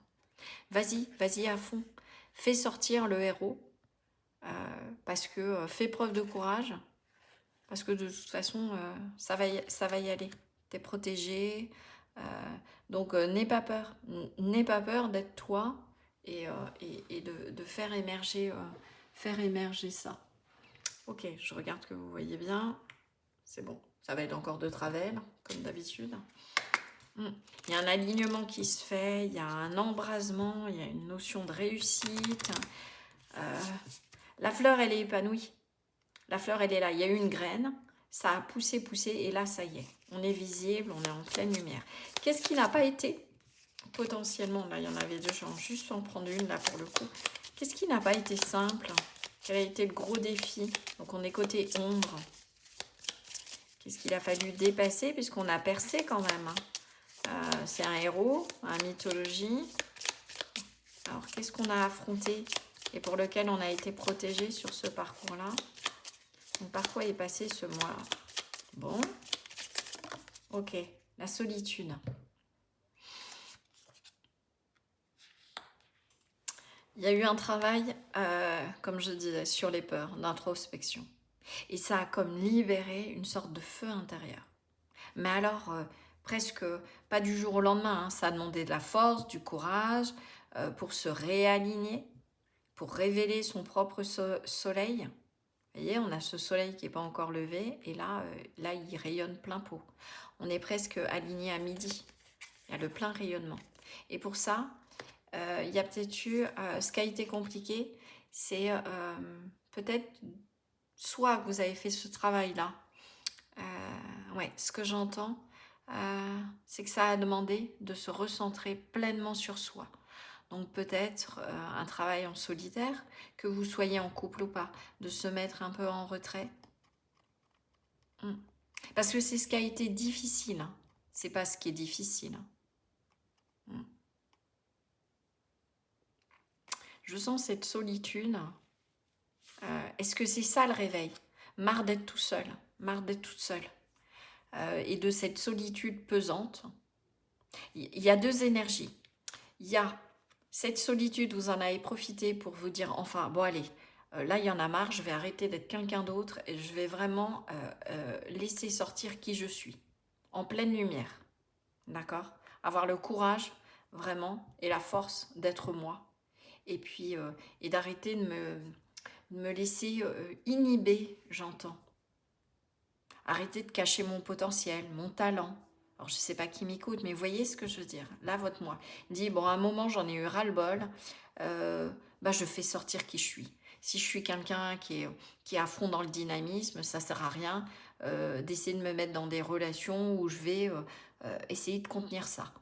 Vas-y, vas-y à fond, fais sortir le héros, parce que fais preuve de courage, parce que de toute façon, ça va y aller. T'es protégé, donc n'aie pas peur. N'aie pas peur d'être toi et de faire émerger ça. Ok, je regarde que vous voyez bien. C'est bon, ça va être encore de travers, comme d'habitude. Il y a un alignement qui se fait, il y a un embrasement, il y a une notion de réussite. La fleur, elle est épanouie. La fleur, elle est là. Il y a eu une graine, ça a poussé, et là, ça y est. On est visible, on est en pleine lumière. Qu'est-ce qui n'a pas été? Potentiellement, là, il y en avait deux. Je vais juste en prendre une, là, pour le coup. Qu'est-ce qui n'a pas été simple? Quel a été le gros défi? Donc, on est côté ombre. Qu'est-ce qu'il a fallu dépasser? Puisqu'on a percé quand même. C'est un héros, une mythologie. Alors, qu'est-ce qu'on a affronté et pour lequel on a été protégé sur ce parcours-là? Donc, par quoi est passé ce mois? Bon. Ok. La solitude. Il y a eu un travail, comme je disais, sur les peurs, d'introspection. Et ça a comme libéré une sorte de feu intérieur. Mais alors, presque pas du jour au lendemain. Hein. Ça a demandé de la force, du courage, pour se réaligner, pour révéler son propre soleil. Vous voyez, on a ce soleil qui n'est pas encore levé, et là, il rayonne plein pot. On est presque aligné à midi. Il y a le plein rayonnement. Et pour ça, il y a peut-être eu, ce qui a été compliqué, c'est peut-être soit que vous avez fait ce travail-là. Ouais, ce que j'entends, c'est que ça a demandé de se recentrer pleinement sur soi. Donc peut-être un travail en solitaire, que vous soyez en couple ou pas, de se mettre un peu en retrait. Parce que c'est ce qui a été difficile. Hein. C'est pas ce qui est difficile. Je sens cette solitude. Est-ce que c'est ça le réveil? Marre d'être tout seul, marre d'être toute seule. Et de cette solitude pesante. Il y a deux énergies. Il y a cette solitude, vous en avez profité pour vous dire, enfin, bon allez, là il y en a marre, je vais arrêter d'être quelqu'un d'autre et je vais vraiment laisser sortir qui je suis, en pleine lumière, d'accord? Avoir le courage, vraiment, et la force d'être moi. Et puis, et d'arrêter de me laisser inhiber, j'entends. Arrêter de cacher mon potentiel, mon talent. Alors, je ne sais pas qui m'écoute, mais vous voyez ce que je veux dire. Là, votre moi dit, bon, à un moment, j'en ai eu ras-le-bol. Je fais sortir qui je suis. Si je suis quelqu'un qui est à fond dans le dynamisme, ça ne sert à rien d'essayer de me mettre dans des relations où je vais essayer de contenir ça.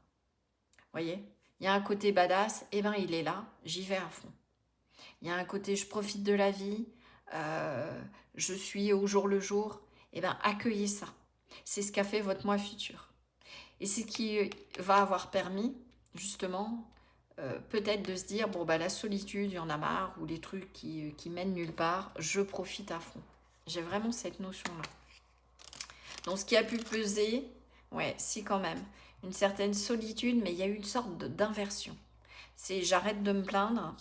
Vous voyez? Il y a un côté badass, et ben il est là, j'y vais à fond. Il y a un côté, je profite de la vie, je suis au jour le jour. Eh bien, accueillez ça. C'est ce qu'a fait votre moi futur. Et c'est ce qui va avoir permis, justement, peut-être de se dire, bon, bah, la solitude, il y en a marre, ou les trucs qui mènent nulle part, je profite à fond. J'ai vraiment cette notion-là. Donc, ce qui a pu peser, ouais, si quand même, une certaine solitude, mais il y a eu une sorte d'inversion. C'est j'arrête de me plaindre,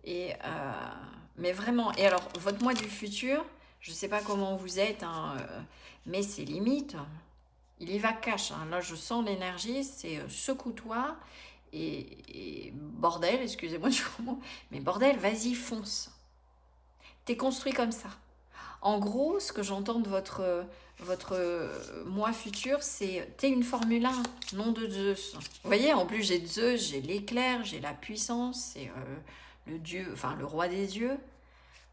mais vraiment, et alors, votre moi du futur, je ne sais pas comment vous êtes, hein, mais c'est limite. Il y va cash. Hein. Là, je sens l'énergie, c'est secoue-toi et bordel, excusez-moi du mot, mais bordel, vas-y, fonce. T'es construit comme ça. En gros, ce que j'entends de votre moi futur, c'est t'es une Formule 1, nom de Zeus. Vous voyez, en plus, j'ai Zeus, j'ai l'éclair, j'ai la puissance, c'est le dieu, enfin le roi des dieux.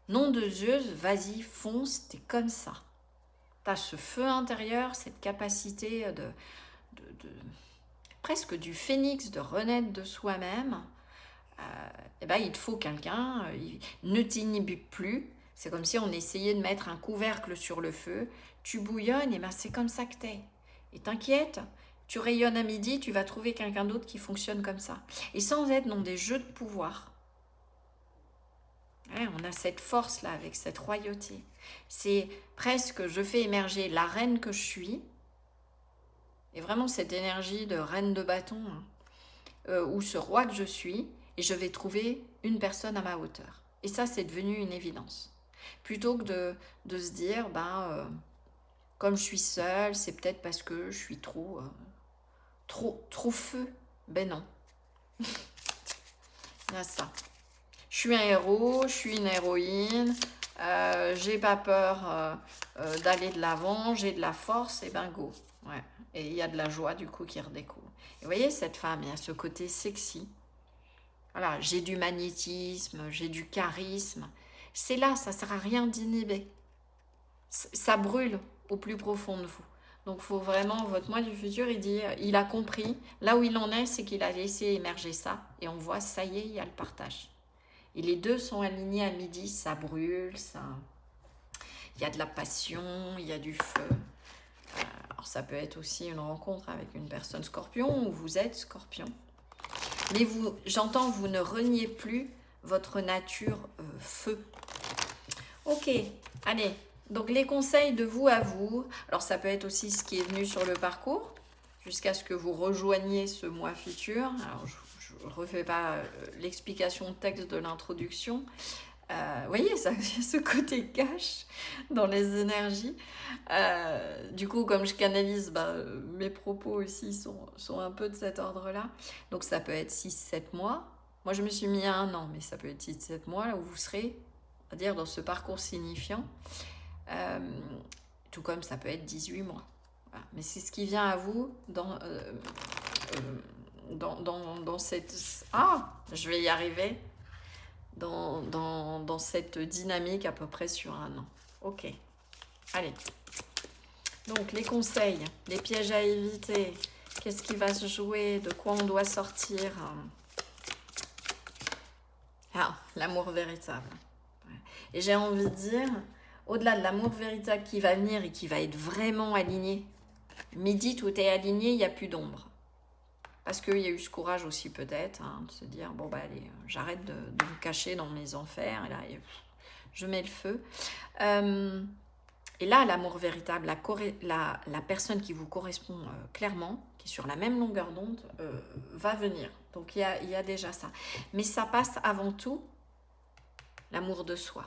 Nom de Zeus, vas-y, fonce, t'es comme ça. T'as ce feu intérieur, cette capacité presque du phénix, de renaître de soi-même, eh ben, il te faut quelqu'un, ne t'inhibe plus. C'est comme si on essayait de mettre un couvercle sur le feu, tu bouillonnes, et ben c'est comme ça que t'es. Et t'inquiète, tu rayonnes à midi, tu vas trouver quelqu'un d'autre qui fonctionne comme ça. Et sans être dans des jeux de pouvoir. Ouais, on a cette force-là, avec cette royauté. C'est presque, je fais émerger la reine que je suis, et vraiment cette énergie de reine de bâton, hein, ou ce roi que je suis, et je vais trouver une personne à ma hauteur. Et ça, c'est devenu une évidence. Plutôt que de se dire, comme je suis seule, c'est peut-être parce que je suis trop feu. Ben non. Il y a ça. Je suis un héros, je suis une héroïne, j'ai pas peur d'aller de l'avant, j'ai de la force, et ben go. Ouais. Et il y a de la joie du coup qui redécoule. Et vous voyez, cette femme, il y a ce côté sexy. Voilà, j'ai du magnétisme, j'ai du charisme. C'est là, ça sert à rien d'inhiber. Ça brûle au plus profond de vous. Donc, faut vraiment, votre moi du futur, il a compris. Là où il en est, c'est qu'il a laissé émerger ça. Et on voit, ça y est, il y a le partage. Et les deux sont alignés à midi, ça brûle, il y a de la passion, il y a du feu. Alors, ça peut être aussi une rencontre avec une personne scorpion ou vous êtes scorpion. Mais j'entends, vous ne reniez plus votre nature feu. Ok, allez. Donc, les conseils de vous à vous. Alors, ça peut être aussi ce qui est venu sur le parcours, jusqu'à ce que vous rejoigniez ce mois futur. Alors, je ne refais pas l'explication de texte de l'introduction. Vous voyez, ça, ce côté cash dans les énergies. Du coup, comme je canalise, mes propos aussi sont un peu de cet ordre-là. Donc, ça peut être 6-7 mois. Moi, je me suis mis à 1 an, mais ça peut être 6-7 mois, là où vous serez, on va dire, dans ce parcours signifiant. Tout comme ça peut être 18 mois. Voilà. Mais c'est ce qui vient à vous dans cette... Ah, je vais y arriver. Dans cette dynamique à peu près sur 1 an. Ok, allez. Donc les conseils, les pièges à éviter, qu'est-ce qui va se jouer, de quoi on doit sortir. Ah, l'amour véritable. Et j'ai envie de dire, au-delà de l'amour véritable qui va venir et qui va être vraiment aligné, midi, tout est aligné, il n'y a plus d'ombre. Parce qu'il y a eu ce courage aussi peut-être, hein, de se dire, bon allez, j'arrête de me cacher dans mes enfers, et là, je mets le feu. Et là, l'amour véritable, la personne qui vous correspond clairement, qui est sur la même longueur d'onde, va venir. Donc il y a déjà ça. Mais ça passe avant tout l'amour de soi.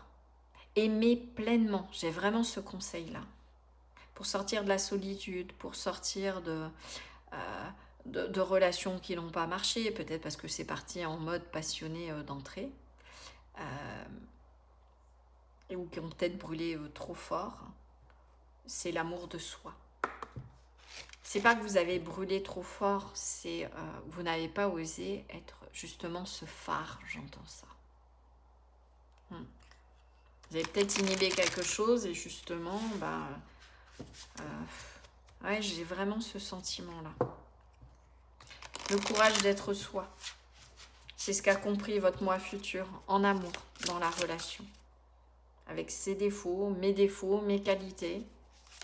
Aimer pleinement, j'ai vraiment ce conseil-là. Pour sortir de la solitude, pour sortir de relations qui n'ont pas marché, peut-être parce que c'est parti en mode passionné d'entrée, ou qui ont peut-être brûlé trop fort, c'est l'amour de soi. C'est pas que vous avez brûlé trop fort, c'est vous n'avez pas osé être justement ce phare, j'entends ça. Vous avez peut-être inhibé quelque chose et justement, ouais, j'ai vraiment ce sentiment-là. Le courage d'être soi. C'est ce qu'a compris votre moi futur en amour, dans la relation. Avec ses défauts, mes qualités.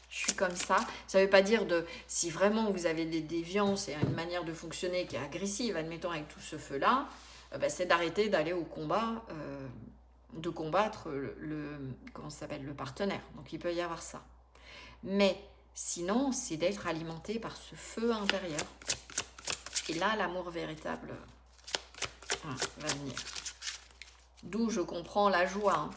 Je suis comme ça. Ça ne veut pas dire si vraiment vous avez des déviances et une manière de fonctionner qui est agressive, admettons avec tout ce feu-là, c'est d'arrêter d'aller au combat, de combattre le partenaire. Donc il peut y avoir ça. Mais sinon, c'est d'être alimenté par ce feu intérieur. Et là, l'amour véritable va venir. D'où je comprends la joie. Hein.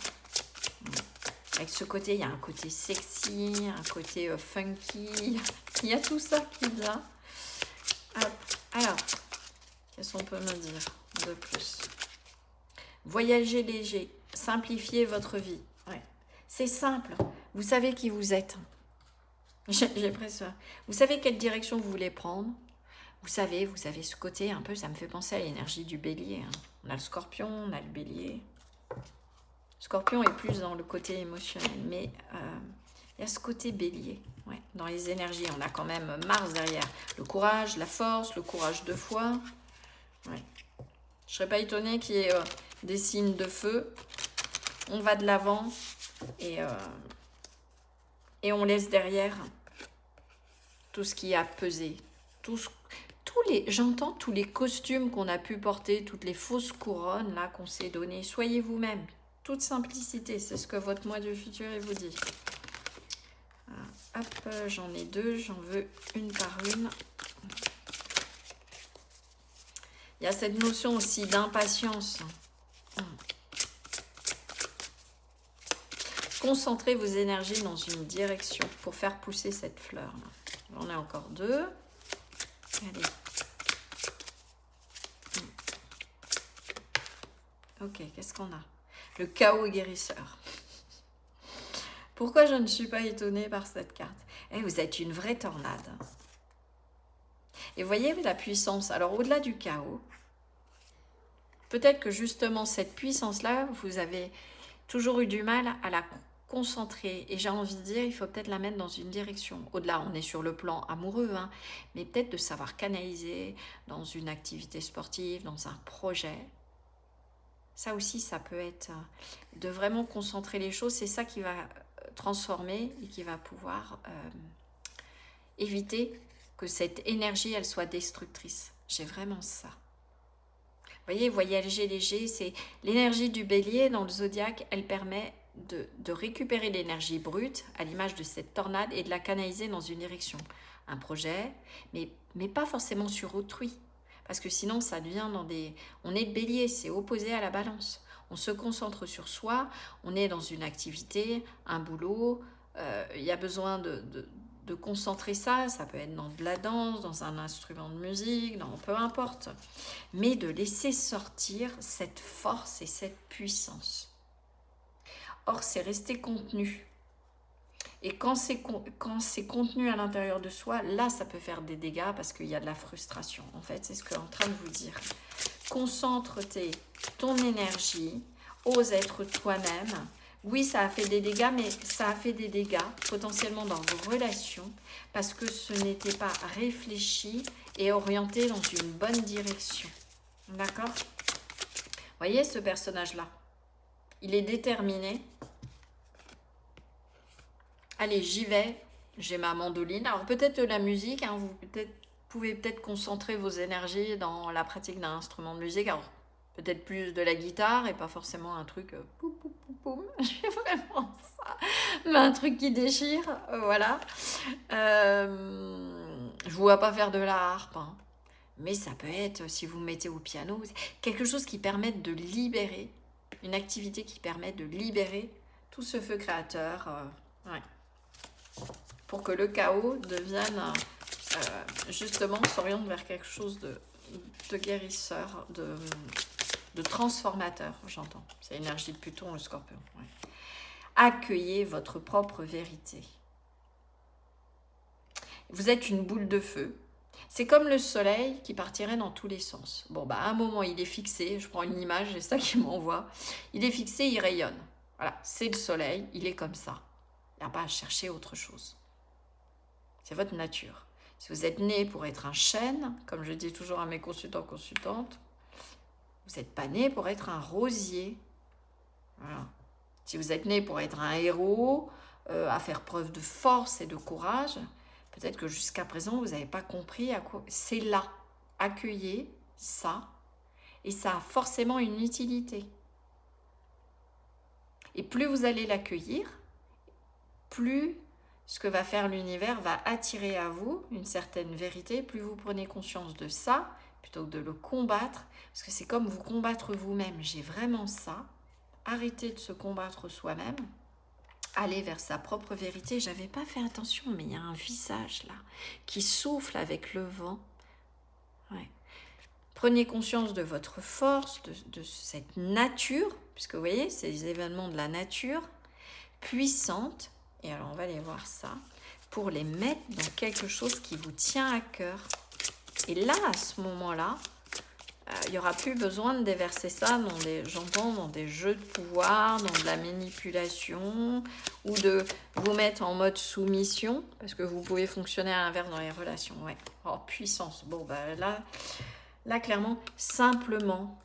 Avec ce côté, il y a un côté sexy, un côté funky. Il y a tout ça qui vient. Alors, qu'est-ce qu'on peut me dire de plus? Voyager léger, simplifier votre vie. Ouais. C'est simple. Vous savez qui vous êtes. J'ai presque... Vous savez quelle direction vous voulez prendre. Vous avez ce côté un peu, ça me fait penser à l'énergie du bélier. Hein. On a le scorpion, on a le bélier. Scorpion est plus dans le côté émotionnel, mais Il y a ce côté bélier. Ouais. Dans les énergies, on a quand même Mars derrière. Le courage, la force, le courage de foi. Ouais. Je ne serais pas étonnée qu'il y ait des signes de feu. On va de l'avant et on laisse derrière tout ce qui a pesé. J'entends tous les costumes qu'on a pu porter, toutes les fausses couronnes là qu'on s'est données. Soyez vous-même. Toute simplicité, c'est ce que votre moi du futur vous dit. Hop, j'en ai deux, j'en veux une par une. Il y a cette notion aussi d'impatience. Concentrez vos énergies dans une direction pour faire pousser cette fleur. J'en ai encore deux. Allez. Ok, qu'est-ce qu'on a? Le chaos guérisseur. Pourquoi je ne suis pas étonnée par cette carte? Vous êtes une vraie tornade. Et voyez la puissance. Alors, au-delà du chaos, peut-être que justement, cette puissance-là, vous avez toujours eu du mal à la concentrer. Et j'ai envie de dire, il faut peut-être la mettre dans une direction. Au-delà, on est sur le plan amoureux, hein, mais peut-être de savoir canaliser dans une activité sportive, dans un projet. Ça aussi, ça peut être de vraiment concentrer les choses. C'est ça qui va transformer et qui va pouvoir éviter que cette énergie, elle soit destructrice. J'ai vraiment ça. Vous voyez, voyager léger, c'est l'énergie du bélier dans le zodiaque, elle permet de récupérer l'énergie brute à l'image de cette tornade et de la canaliser dans une direction. Un projet, mais pas forcément sur autrui. Parce que sinon, ça devient dans des... On est le bélier, c'est opposé à la balance. On se concentre sur soi, on est dans une activité, un boulot, il y a besoin de concentrer ça, ça peut être dans de la danse, dans un instrument de musique, peu importe. Mais de laisser sortir cette force et cette puissance. Or, c'est resté contenu. Et quand c'est contenu à l'intérieur de soi, là, ça peut faire des dégâts parce qu'il y a de la frustration. En fait, c'est ce que je suis en train de vous dire. Concentre ton énergie, ose être toi-même. Oui, ça a fait des dégâts, mais ça a fait des dégâts potentiellement dans vos relations parce que ce n'était pas réfléchi et orienté dans une bonne direction. D'accord? Voyez ce personnage-là? Il est déterminé. Allez, j'y vais. J'ai ma mandoline. Alors peut-être de la musique, hein, vous pouvez peut-être concentrer vos énergies dans la pratique d'un instrument de musique. Alors peut-être plus de la guitare et pas forcément un truc poum poum poum poum. J'ai vraiment ça. Mais un truc qui déchire, voilà. Je vois pas faire de la harpe, hein. Mais ça peut être, si vous mettez au piano, quelque chose qui permette de libérer, une activité qui permet de libérer tout ce feu créateur. Ouais. Pour que le chaos devienne, justement, s'oriente vers quelque chose de guérisseur, de transformateur, j'entends. C'est l'énergie de Pluton, le Scorpion. Ouais. Accueillez votre propre vérité. Vous êtes une boule de feu. C'est comme le soleil qui partirait dans tous les sens. Bon, à un moment, il est fixé. Je prends une image, c'est ça qui m'envoie. Il est fixé, il rayonne. Voilà, c'est le soleil, il est comme ça. Il n'y a pas à chercher autre chose. C'est votre nature. Si vous êtes né pour être un chêne, comme je dis toujours à mes consultants-consultantes, vous n'êtes pas né pour être un rosier. Voilà. Si vous êtes né pour être un héros, à faire preuve de force et de courage, peut-être que jusqu'à présent, vous n'avez pas compris à quoi... C'est là. Accueillez ça. Et ça a forcément une utilité. Et plus vous allez l'accueillir, plus ce que va faire l'univers va attirer à vous une certaine vérité. Plus vous prenez conscience de ça, plutôt que de le combattre, parce que c'est comme vous combattre vous-même. J'ai vraiment ça. Arrêtez de se combattre soi-même. Aller vers sa propre vérité. J'avais pas fait attention, mais il y a un visage là qui souffle avec le vent. Ouais. Prenez conscience de votre force, de cette nature, puisque vous voyez, c'est les événements de la nature, puissante. Et alors, on va aller voir ça, pour les mettre dans quelque chose qui vous tient à cœur. Et là, à ce moment-là, Il n'y aura plus besoin de déverser ça dans j'entends, dans des jeux de pouvoir, dans de la manipulation, ou de vous mettre en mode soumission, parce que vous pouvez fonctionner à l'inverse dans les relations. Ouais. Oh, puissance. Bon, bah là clairement, simplement,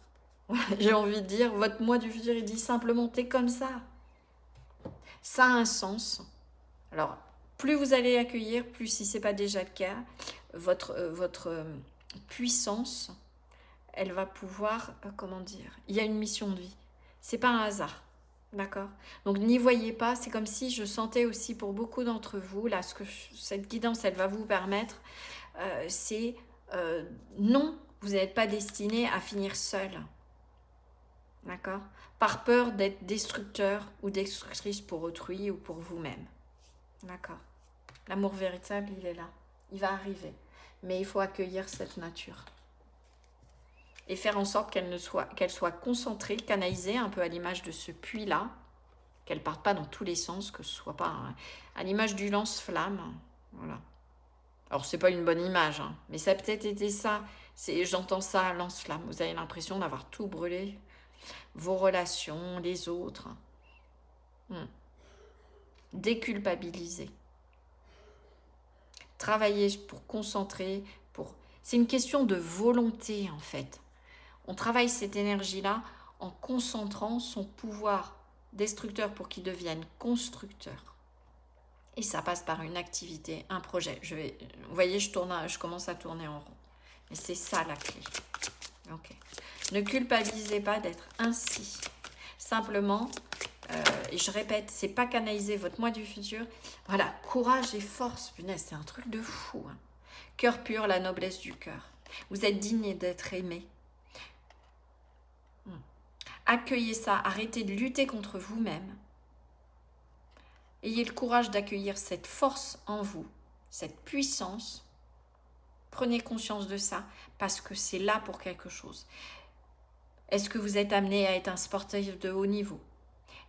j'ai envie de dire, votre moi du futur, il dit simplement, t'es comme ça. Ça a un sens. Alors, plus vous allez accueillir, plus si ce n'est pas déjà le cas, votre puissance, elle va pouvoir, comment dire, il y a une mission de vie. C'est pas un hasard, d'accord? Donc n'y voyez pas, c'est comme si je sentais aussi pour beaucoup d'entre vous, là, cette guidance, elle va vous permettre, c'est non, vous n'êtes pas destiné à finir seul, d'accord? Par peur d'être destructeur ou destructrice pour autrui ou pour vous-même, d'accord? L'amour véritable, il est là, il va arriver, mais il faut accueillir cette nature. Et faire en sorte qu'elle soit concentrée, canalisée, un peu à l'image de ce puits-là, qu'elle ne parte pas dans tous les sens, que ce soit pas à l'image du lance-flamme. Voilà. Alors, c'est pas une bonne image, hein, mais ça a peut-être été ça. J'entends ça, lance-flamme. Vous avez l'impression d'avoir tout brûlé, vos relations, les autres. Déculpabiliser. Travailler pour concentrer, c'est une question de volonté, en fait. On travaille cette énergie-là en concentrant son pouvoir destructeur pour qu'il devienne constructeur. Et ça passe par une activité, un projet. Vous voyez, je commence à tourner en rond. Mais c'est ça la clé. Okay. Ne culpabilisez pas d'être ainsi. Simplement, et je répète, c'est pas canaliser votre moi du futur. Voilà, courage et force. Punaise, c'est un truc de fou. Hein. Cœur pur, la noblesse du cœur. Vous êtes digne d'être aimé. Accueillez ça, arrêtez de lutter contre vous-même. Ayez le courage d'accueillir cette force en vous, cette puissance. Prenez conscience de ça, parce que c'est là pour quelque chose. Est-ce que vous êtes amené à être un sportif de haut niveau?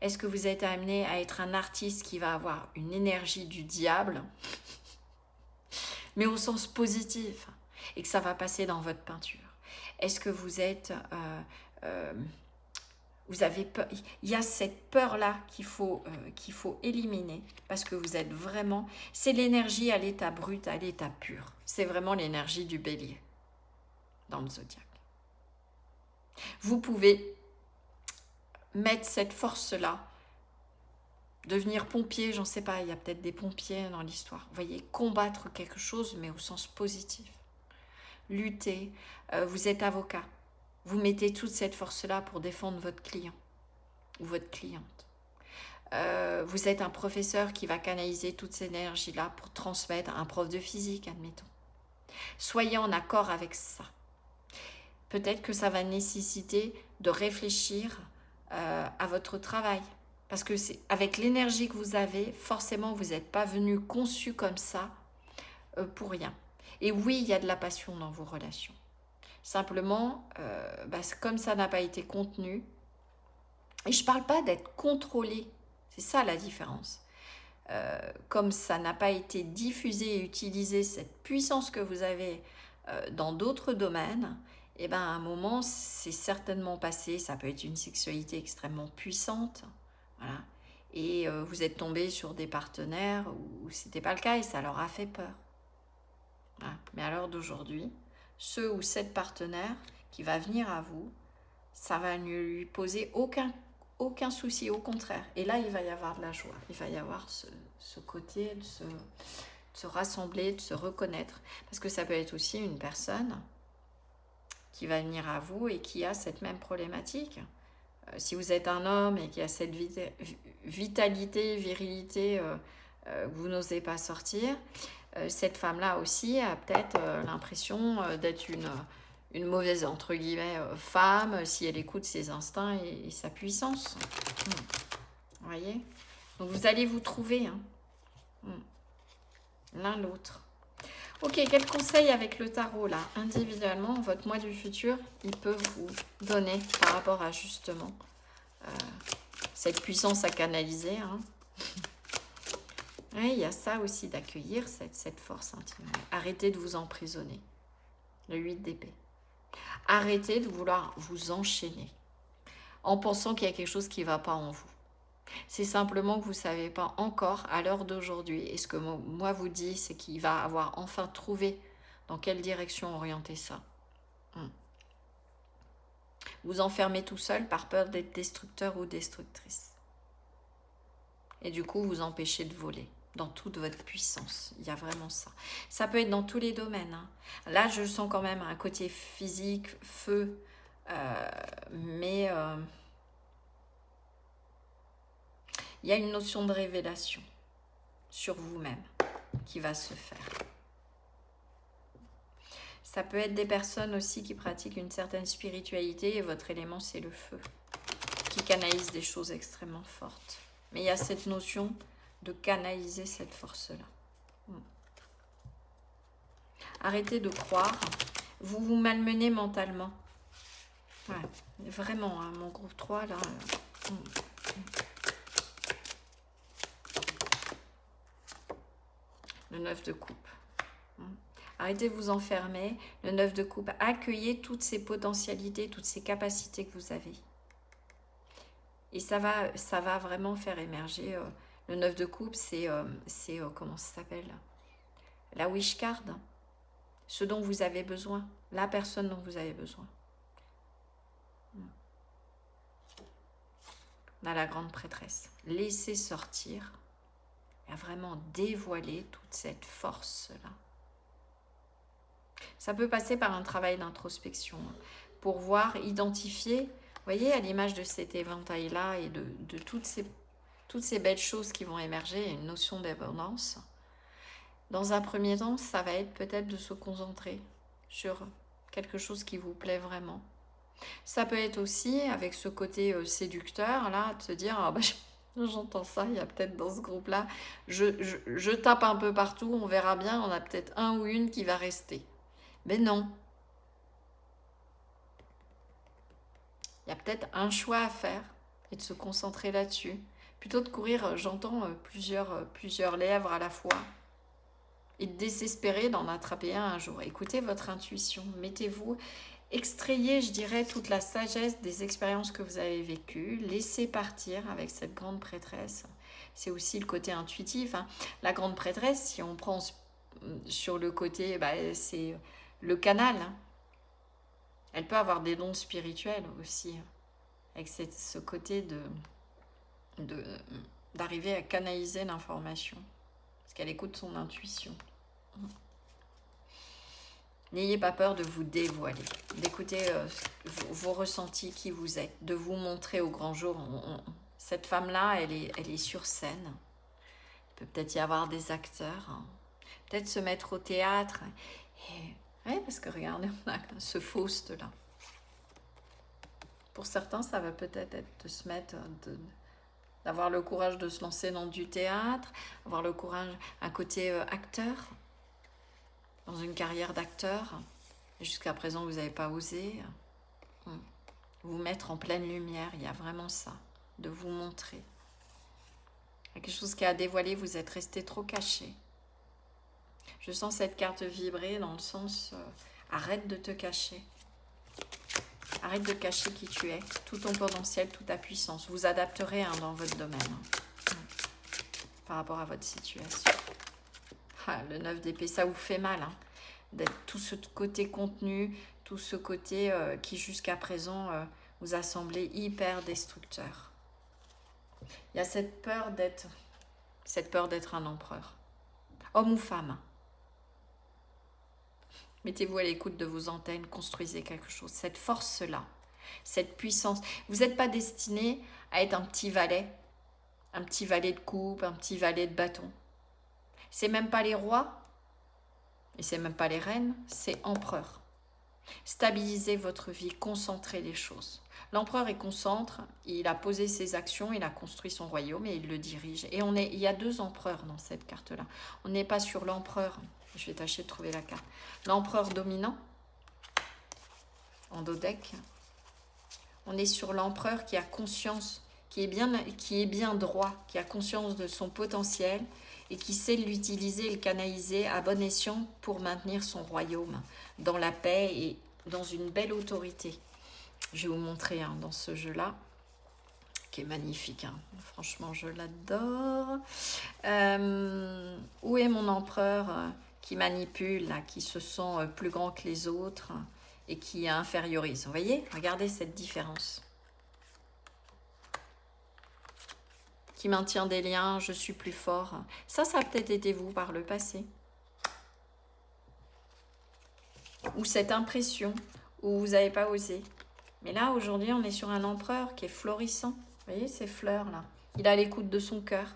Est-ce que vous êtes amené à être un artiste qui va avoir une énergie du diable, mais au sens positif, et que ça va passer dans votre peinture? Est-ce que vous êtes... vous avez peur, il y a cette peur-là qu'il faut éliminer, parce que vous êtes vraiment, c'est l'énergie à l'état brut, à l'état pur. C'est vraiment l'énergie du bélier dans le zodiaque. Vous pouvez mettre cette force-là, devenir pompier, j'en sais pas, il y a peut-être des pompiers dans l'histoire. Vous voyez, combattre quelque chose, mais au sens positif. Lutter, vous êtes avocat. Vous mettez toute cette force-là pour défendre votre client ou votre cliente. Vous êtes un professeur qui va canaliser toute cette énergie-là pour transmettre à un prof de physique, admettons. Soyez en accord avec ça. Peut-être que ça va nécessiter de réfléchir à votre travail. Parce que avec l'énergie que vous avez, forcément, vous n'êtes pas venu conçu comme ça pour rien. Et oui, il y a de la passion dans vos relations. Simplement, comme ça n'a pas été contenu, et je ne parle pas d'être contrôlé, c'est ça la différence. Comme ça n'a pas été diffusé et utilisé, cette puissance que vous avez dans d'autres domaines, et à un moment, c'est certainement passé, ça peut être une sexualité extrêmement puissante, voilà, et vous êtes tombé sur des partenaires où ce n'était pas le cas et ça leur a fait peur. Voilà. Mais à l'heure d'aujourd'hui, ce ou cette partenaire qui va venir à vous, ça va ne lui poser aucun souci, au contraire. Et là, il va y avoir de la joie. Il va y avoir ce côté de se rassembler, de se reconnaître. Parce que ça peut être aussi une personne qui va venir à vous et qui a cette même problématique. Si vous êtes un homme et qui a cette vitalité, virilité, que vous n'osez pas sortir, cette femme-là aussi a peut-être l'impression d'être une mauvaise, entre guillemets, femme, si elle écoute ses instincts et sa puissance. Vous voyez? Donc vous allez vous trouver, hein, l'un l'autre. Ok, quel conseil avec le tarot, là, individuellement, votre moi du futur, il peut vous donner par rapport à, justement, cette puissance à canaliser, hein. Oui, il y a ça aussi, d'accueillir cette force intime. Arrêtez de vous emprisonner. Le 8 d'épée. Arrêtez de vouloir vous enchaîner en pensant qu'il y a quelque chose qui ne va pas en vous. C'est simplement que vous ne savez pas encore à l'heure d'aujourd'hui. Et ce que moi vous dis, c'est qu'il va avoir enfin trouvé dans quelle direction orienter ça. Vous enfermez tout seul par peur d'être destructeur ou destructrice. Et du coup, vous empêchez de voler dans toute votre puissance. Il y a vraiment ça. Ça peut être dans tous les domaines. Hein. Là, je sens quand même un côté physique, feu, mais il y a une notion de révélation sur vous-même qui va se faire. Ça peut être des personnes aussi qui pratiquent une certaine spiritualité et votre élément, c'est le feu, qui canalise des choses extrêmement fortes. Mais il y a cette notion de canaliser cette force-là. Arrêtez de croire. Vous vous malmenez mentalement. Ouais, vraiment, hein, mon groupe 3, là... Le 9 de coupe. Arrêtez de vous enfermer. Le 9 de coupe, accueillez toutes ces potentialités, toutes ces capacités que vous avez. Et ça va vraiment faire émerger. Le 9 de coupe, c'est comment ça s'appelle? La wish card. Ce dont vous avez besoin. La personne dont vous avez besoin. On a la grande prêtresse. Laissez sortir et vraiment dévoiler toute cette force-là. Ça peut passer par un travail d'introspection pour voir, identifier, vous voyez, à l'image de cet éventail-là et de toutes ces belles choses qui vont émerger, une notion d'abondance. Dans un premier temps, ça va être peut-être de se concentrer sur quelque chose qui vous plaît vraiment. Ça peut être aussi, avec ce côté séducteur, là, de se dire, ah bah, j'entends ça, il y a peut-être dans ce groupe-là, je tape un peu partout, on verra bien, on a peut-être un ou une qui va rester. Mais non. Il y a peut-être un choix à faire et de se concentrer là-dessus. Plutôt de courir, j'entends plusieurs lèvres à la fois. Et de désespérer d'en attraper un jour. Écoutez votre intuition, mettez-vous, extrayez, je dirais, toute la sagesse des expériences que vous avez vécues, laissez partir avec cette grande prêtresse. C'est aussi le côté intuitif. Hein. La grande prêtresse, si on prend sur le côté, c'est le canal. Hein. Elle peut avoir des dons spirituels aussi, avec ce côté d'arriver à canaliser l'information. Qu'elle écoute son intuition. N'ayez pas peur de vous dévoiler, d'écouter vos ressentis, qui vous êtes, de vous montrer au grand jour. Cette femme-là, elle est sur scène. Il peut peut-être y avoir des acteurs, hein. Peut-être se mettre au théâtre. Oui, parce que regardez, on a ce Faust-là. Pour certains, ça va peut-être être de se mettre... d'avoir le courage de se lancer dans du théâtre, avoir le courage, un côté acteur, dans une carrière d'acteur. Jusqu'à présent, vous n'avez pas osé vous mettre en pleine lumière. Il y a vraiment ça, de vous montrer. Il y a quelque chose qui a dévoilé, vous êtes resté trop caché. Je sens cette carte vibrer dans le sens, arrête de te cacher. Arrête de cacher qui tu es, tout ton potentiel, toute ta puissance. Vous adapterez dans votre domaine par rapport à votre situation. Le 9 d'épée, ça vous fait mal d'être tout ce côté contenu, tout ce côté qui jusqu'à présent vous a semblé hyper destructeur. Il y a cette peur d'être un empereur, homme ou femme. Mettez-vous à l'écoute de vos antennes, construisez quelque chose. Cette force-là, cette puissance. Vous n'êtes pas destiné à être un petit valet de coupe, un petit valet de bâton. C'est même pas les rois, et c'est même pas les reines, c'est empereur. Stabilisez votre vie, concentrez les choses. L'empereur est concentre, il a posé ses actions, il a construit son royaume et il le dirige. Et il y a 2 empereurs dans cette carte-là. On n'est pas sur l'empereur. Je vais tâcher de trouver la carte. L'empereur dominant, en dos deck. On est sur l'empereur qui a conscience, qui est bien droit, qui a conscience de son potentiel et qui sait l'utiliser et le canaliser à bon escient pour maintenir son royaume dans la paix et dans une belle autorité. Je vais vous montrer dans ce jeu-là, qui est magnifique. Franchement, je l'adore. Où est mon empereur qui manipule, là, qui se sent plus grand que les autres et qui infériorise? Vous voyez? Regardez cette différence. Qui maintient des liens, je suis plus fort. Ça a peut-être été vous par le passé. Ou cette impression où vous n'avez pas osé. Mais là, aujourd'hui, on est sur un empereur qui est florissant. Vous voyez ces fleurs-là? Il a l'écoute de son cœur.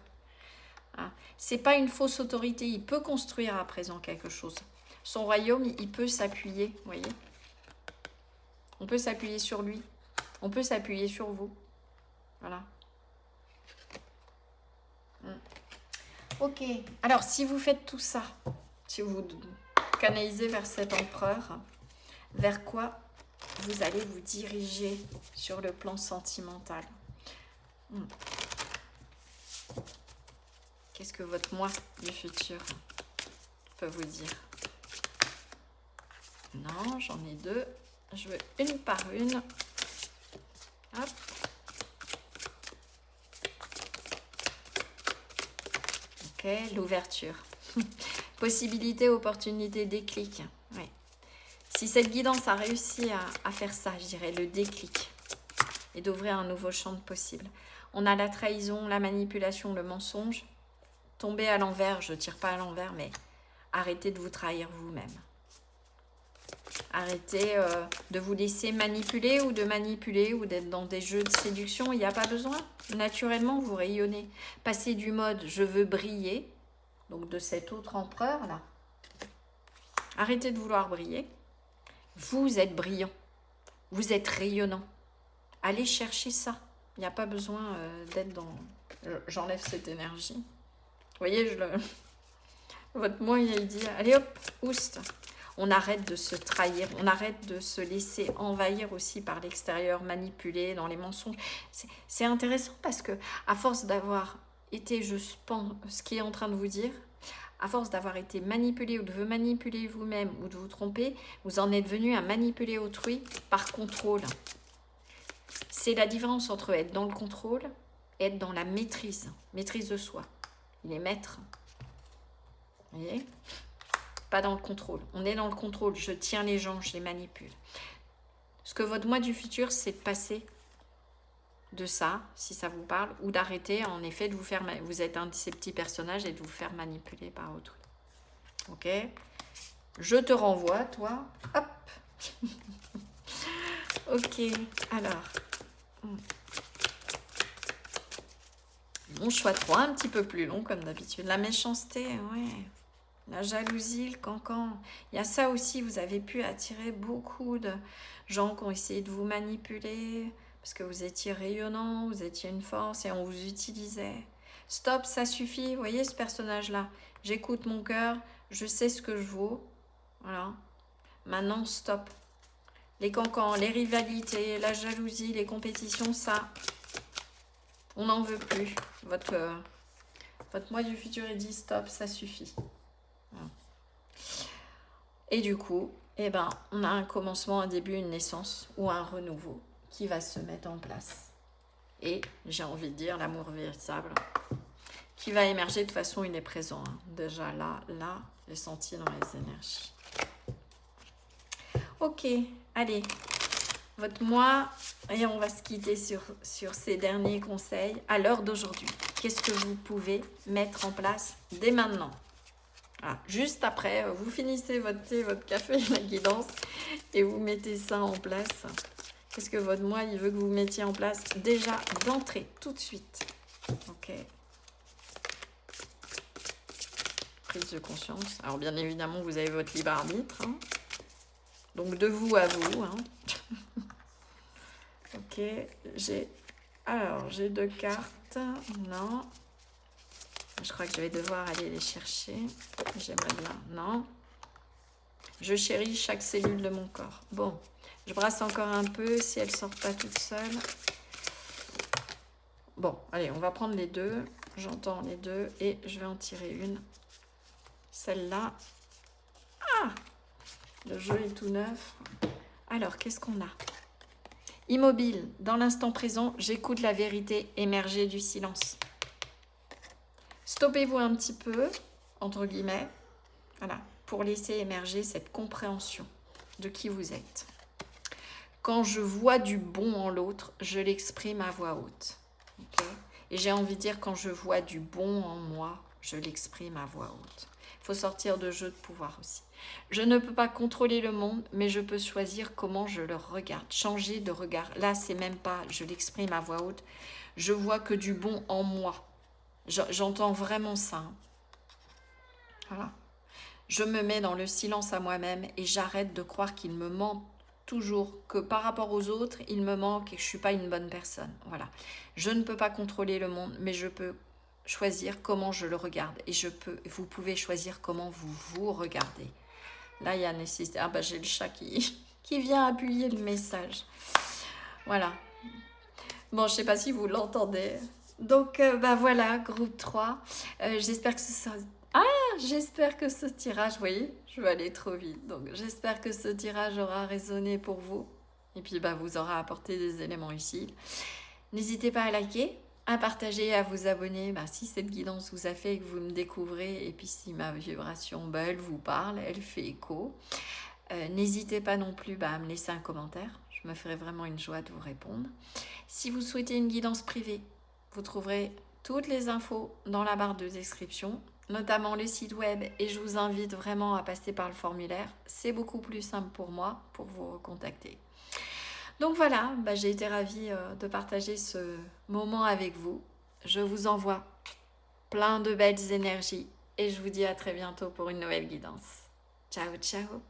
C'est pas une fausse autorité. Il peut construire à présent quelque chose. Son royaume, il peut s'appuyer. Vous voyez? On peut s'appuyer sur lui. On peut s'appuyer sur vous. Voilà. Ok. Alors, si vous faites tout ça, si vous canalisez vers cet empereur, vers quoi vous allez vous diriger sur le plan sentimental? Qu'est-ce que votre moi du futur peut vous dire? Non, j'en ai deux. Je veux une par une. Hop. Ok, l'ouverture. Possibilité, opportunité, déclic. Oui. Si cette guidance a réussi à faire ça, je dirais le déclic, et d'ouvrir un nouveau champ de possible. On a la trahison, la manipulation, le mensonge. Tomber à l'envers, je ne tire pas à l'envers, mais arrêtez de vous trahir vous-même. Arrêtez de vous laisser manipuler ou d'être dans des jeux de séduction. Il n'y a pas besoin. Naturellement, vous rayonnez. Passez du mode « je veux briller », donc de cet autre empereur-là. Arrêtez de vouloir briller. Vous êtes brillant. Vous êtes rayonnant. Allez chercher ça. Il n'y a pas besoin d'être dans... J'enlève cette énergie. Vous voyez, votre moi, il dit « allez hop, oust ». On arrête de se trahir, on arrête de se laisser envahir aussi par l'extérieur, manipuler dans les mensonges. C'est intéressant parce que à force d'avoir été, je pense, ce qui est en train de vous dire, à force d'avoir été manipulé ou de vous manipuler vous-même ou de vous tromper, vous en êtes venu à manipuler autrui par contrôle. C'est la différence entre être dans le contrôle et être dans la maîtrise de soi. Il est maître. Vous voyez ? Pas dans le contrôle. On est dans le contrôle. Je tiens les gens, je les manipule. Ce que votre moi du futur, c'est de passer de ça, si ça vous parle, ou d'arrêter en effet de vous faire... Vous êtes un de ces petits personnages et de vous faire manipuler par autrui. Ok? Je te renvoie, toi. Hop. Ok. Alors. Mon choix 3, un petit peu plus long comme d'habitude. La méchanceté, ouais. La jalousie, le cancan. Il y a ça aussi, vous avez pu attirer beaucoup de gens qui ont essayé de vous manipuler parce que vous étiez rayonnant, vous étiez une force et on vous utilisait. Stop, ça suffit. Vous voyez ce personnage-là? J'écoute mon cœur, je sais ce que je vaux. Voilà. Maintenant, stop. Les cancans, les rivalités, la jalousie, les compétitions, ça, on n'en veut plus. Votre moi du futur, il dit stop, ça suffit. Et du coup, eh ben, on a un commencement, un début, une naissance ou un renouveau qui va se mettre en place. Et j'ai envie de dire l'amour véritable qui va émerger. De toute façon, il est présent. Déjà là, j'ai senti dans les énergies. Ok, allez, votre moi, et on va se quitter sur ces derniers conseils. À l'heure d'aujourd'hui, qu'est-ce que vous pouvez mettre en place dès maintenant? Voilà. Juste après, vous finissez votre thé, votre café, la guidance, et vous mettez ça en place. Qu'est-ce que votre moi, il veut que vous mettiez en place déjà d'entrée, tout de suite. Ok. Prise de conscience. Alors, bien évidemment, vous avez votre libre arbitre. Hein. Donc, de vous à vous. Hein. Ok. J'ai 2 cartes. Non. Je crois que je vais devoir aller les chercher. J'aimerais bien. Non. Je chéris chaque cellule de mon corps. Bon. Je brasse encore un peu si elles ne sortent pas toutes seules. Bon, allez, on va prendre les deux. J'entends les deux et je vais en tirer une. Celle-là. Ah! Le jeu est tout neuf. Alors, qu'est-ce qu'on a? Immobile, dans l'instant présent, j'écoute la vérité émerger du silence. Stoppez-vous un petit peu, entre guillemets, voilà, pour laisser émerger cette compréhension de qui vous êtes. Quand je vois du bon en l'autre, je l'exprime à voix haute. Okay? Et j'ai envie de dire, quand je vois du bon en moi, je l'exprime à voix haute. Il faut sortir de jeu de pouvoir aussi. Je ne peux pas contrôler le monde, mais je peux choisir comment je le regarde. Changer de regard. Là, c'est même pas, je l'exprime à voix haute. Je vois que du bon en moi. J'entends vraiment ça. Hein. Voilà. Je me mets dans le silence à moi-même et j'arrête de croire qu'il me ment toujours, que par rapport aux autres, il me manque et que je ne suis pas une bonne personne. Voilà. Je ne peux pas contrôler le monde, mais je peux choisir comment je le regarde. Et vous pouvez choisir comment vous vous regardez. Là, il y a nécessité. Ah bah j'ai le chat qui vient appuyer le message. Voilà. Bon, je ne sais pas si vous l'entendez. Donc, bah voilà, groupe 3. J'espère que j'espère que ce tirage, vous voyez, je vais aller trop vite. Donc, j'espère que ce tirage aura résonné pour vous. Et puis, bah, vous aura apporté des éléments utiles. N'hésitez pas à liker, à partager, à vous abonner. Bah, si cette guidance vous a fait et que vous me découvrez, et puis si ma vibration, bah, elle vous parle, elle fait écho. N'hésitez pas non plus à me laisser un commentaire. Je me ferai vraiment une joie de vous répondre. Si vous souhaitez une guidance privée, vous trouverez toutes les infos dans la barre de description, notamment le site web, et je vous invite vraiment à passer par le formulaire. C'est beaucoup plus simple pour moi pour vous recontacter. Donc voilà, j'ai été ravie de partager ce moment avec vous. Je vous envoie plein de belles énergies et je vous dis à très bientôt pour une nouvelle guidance. Ciao, ciao!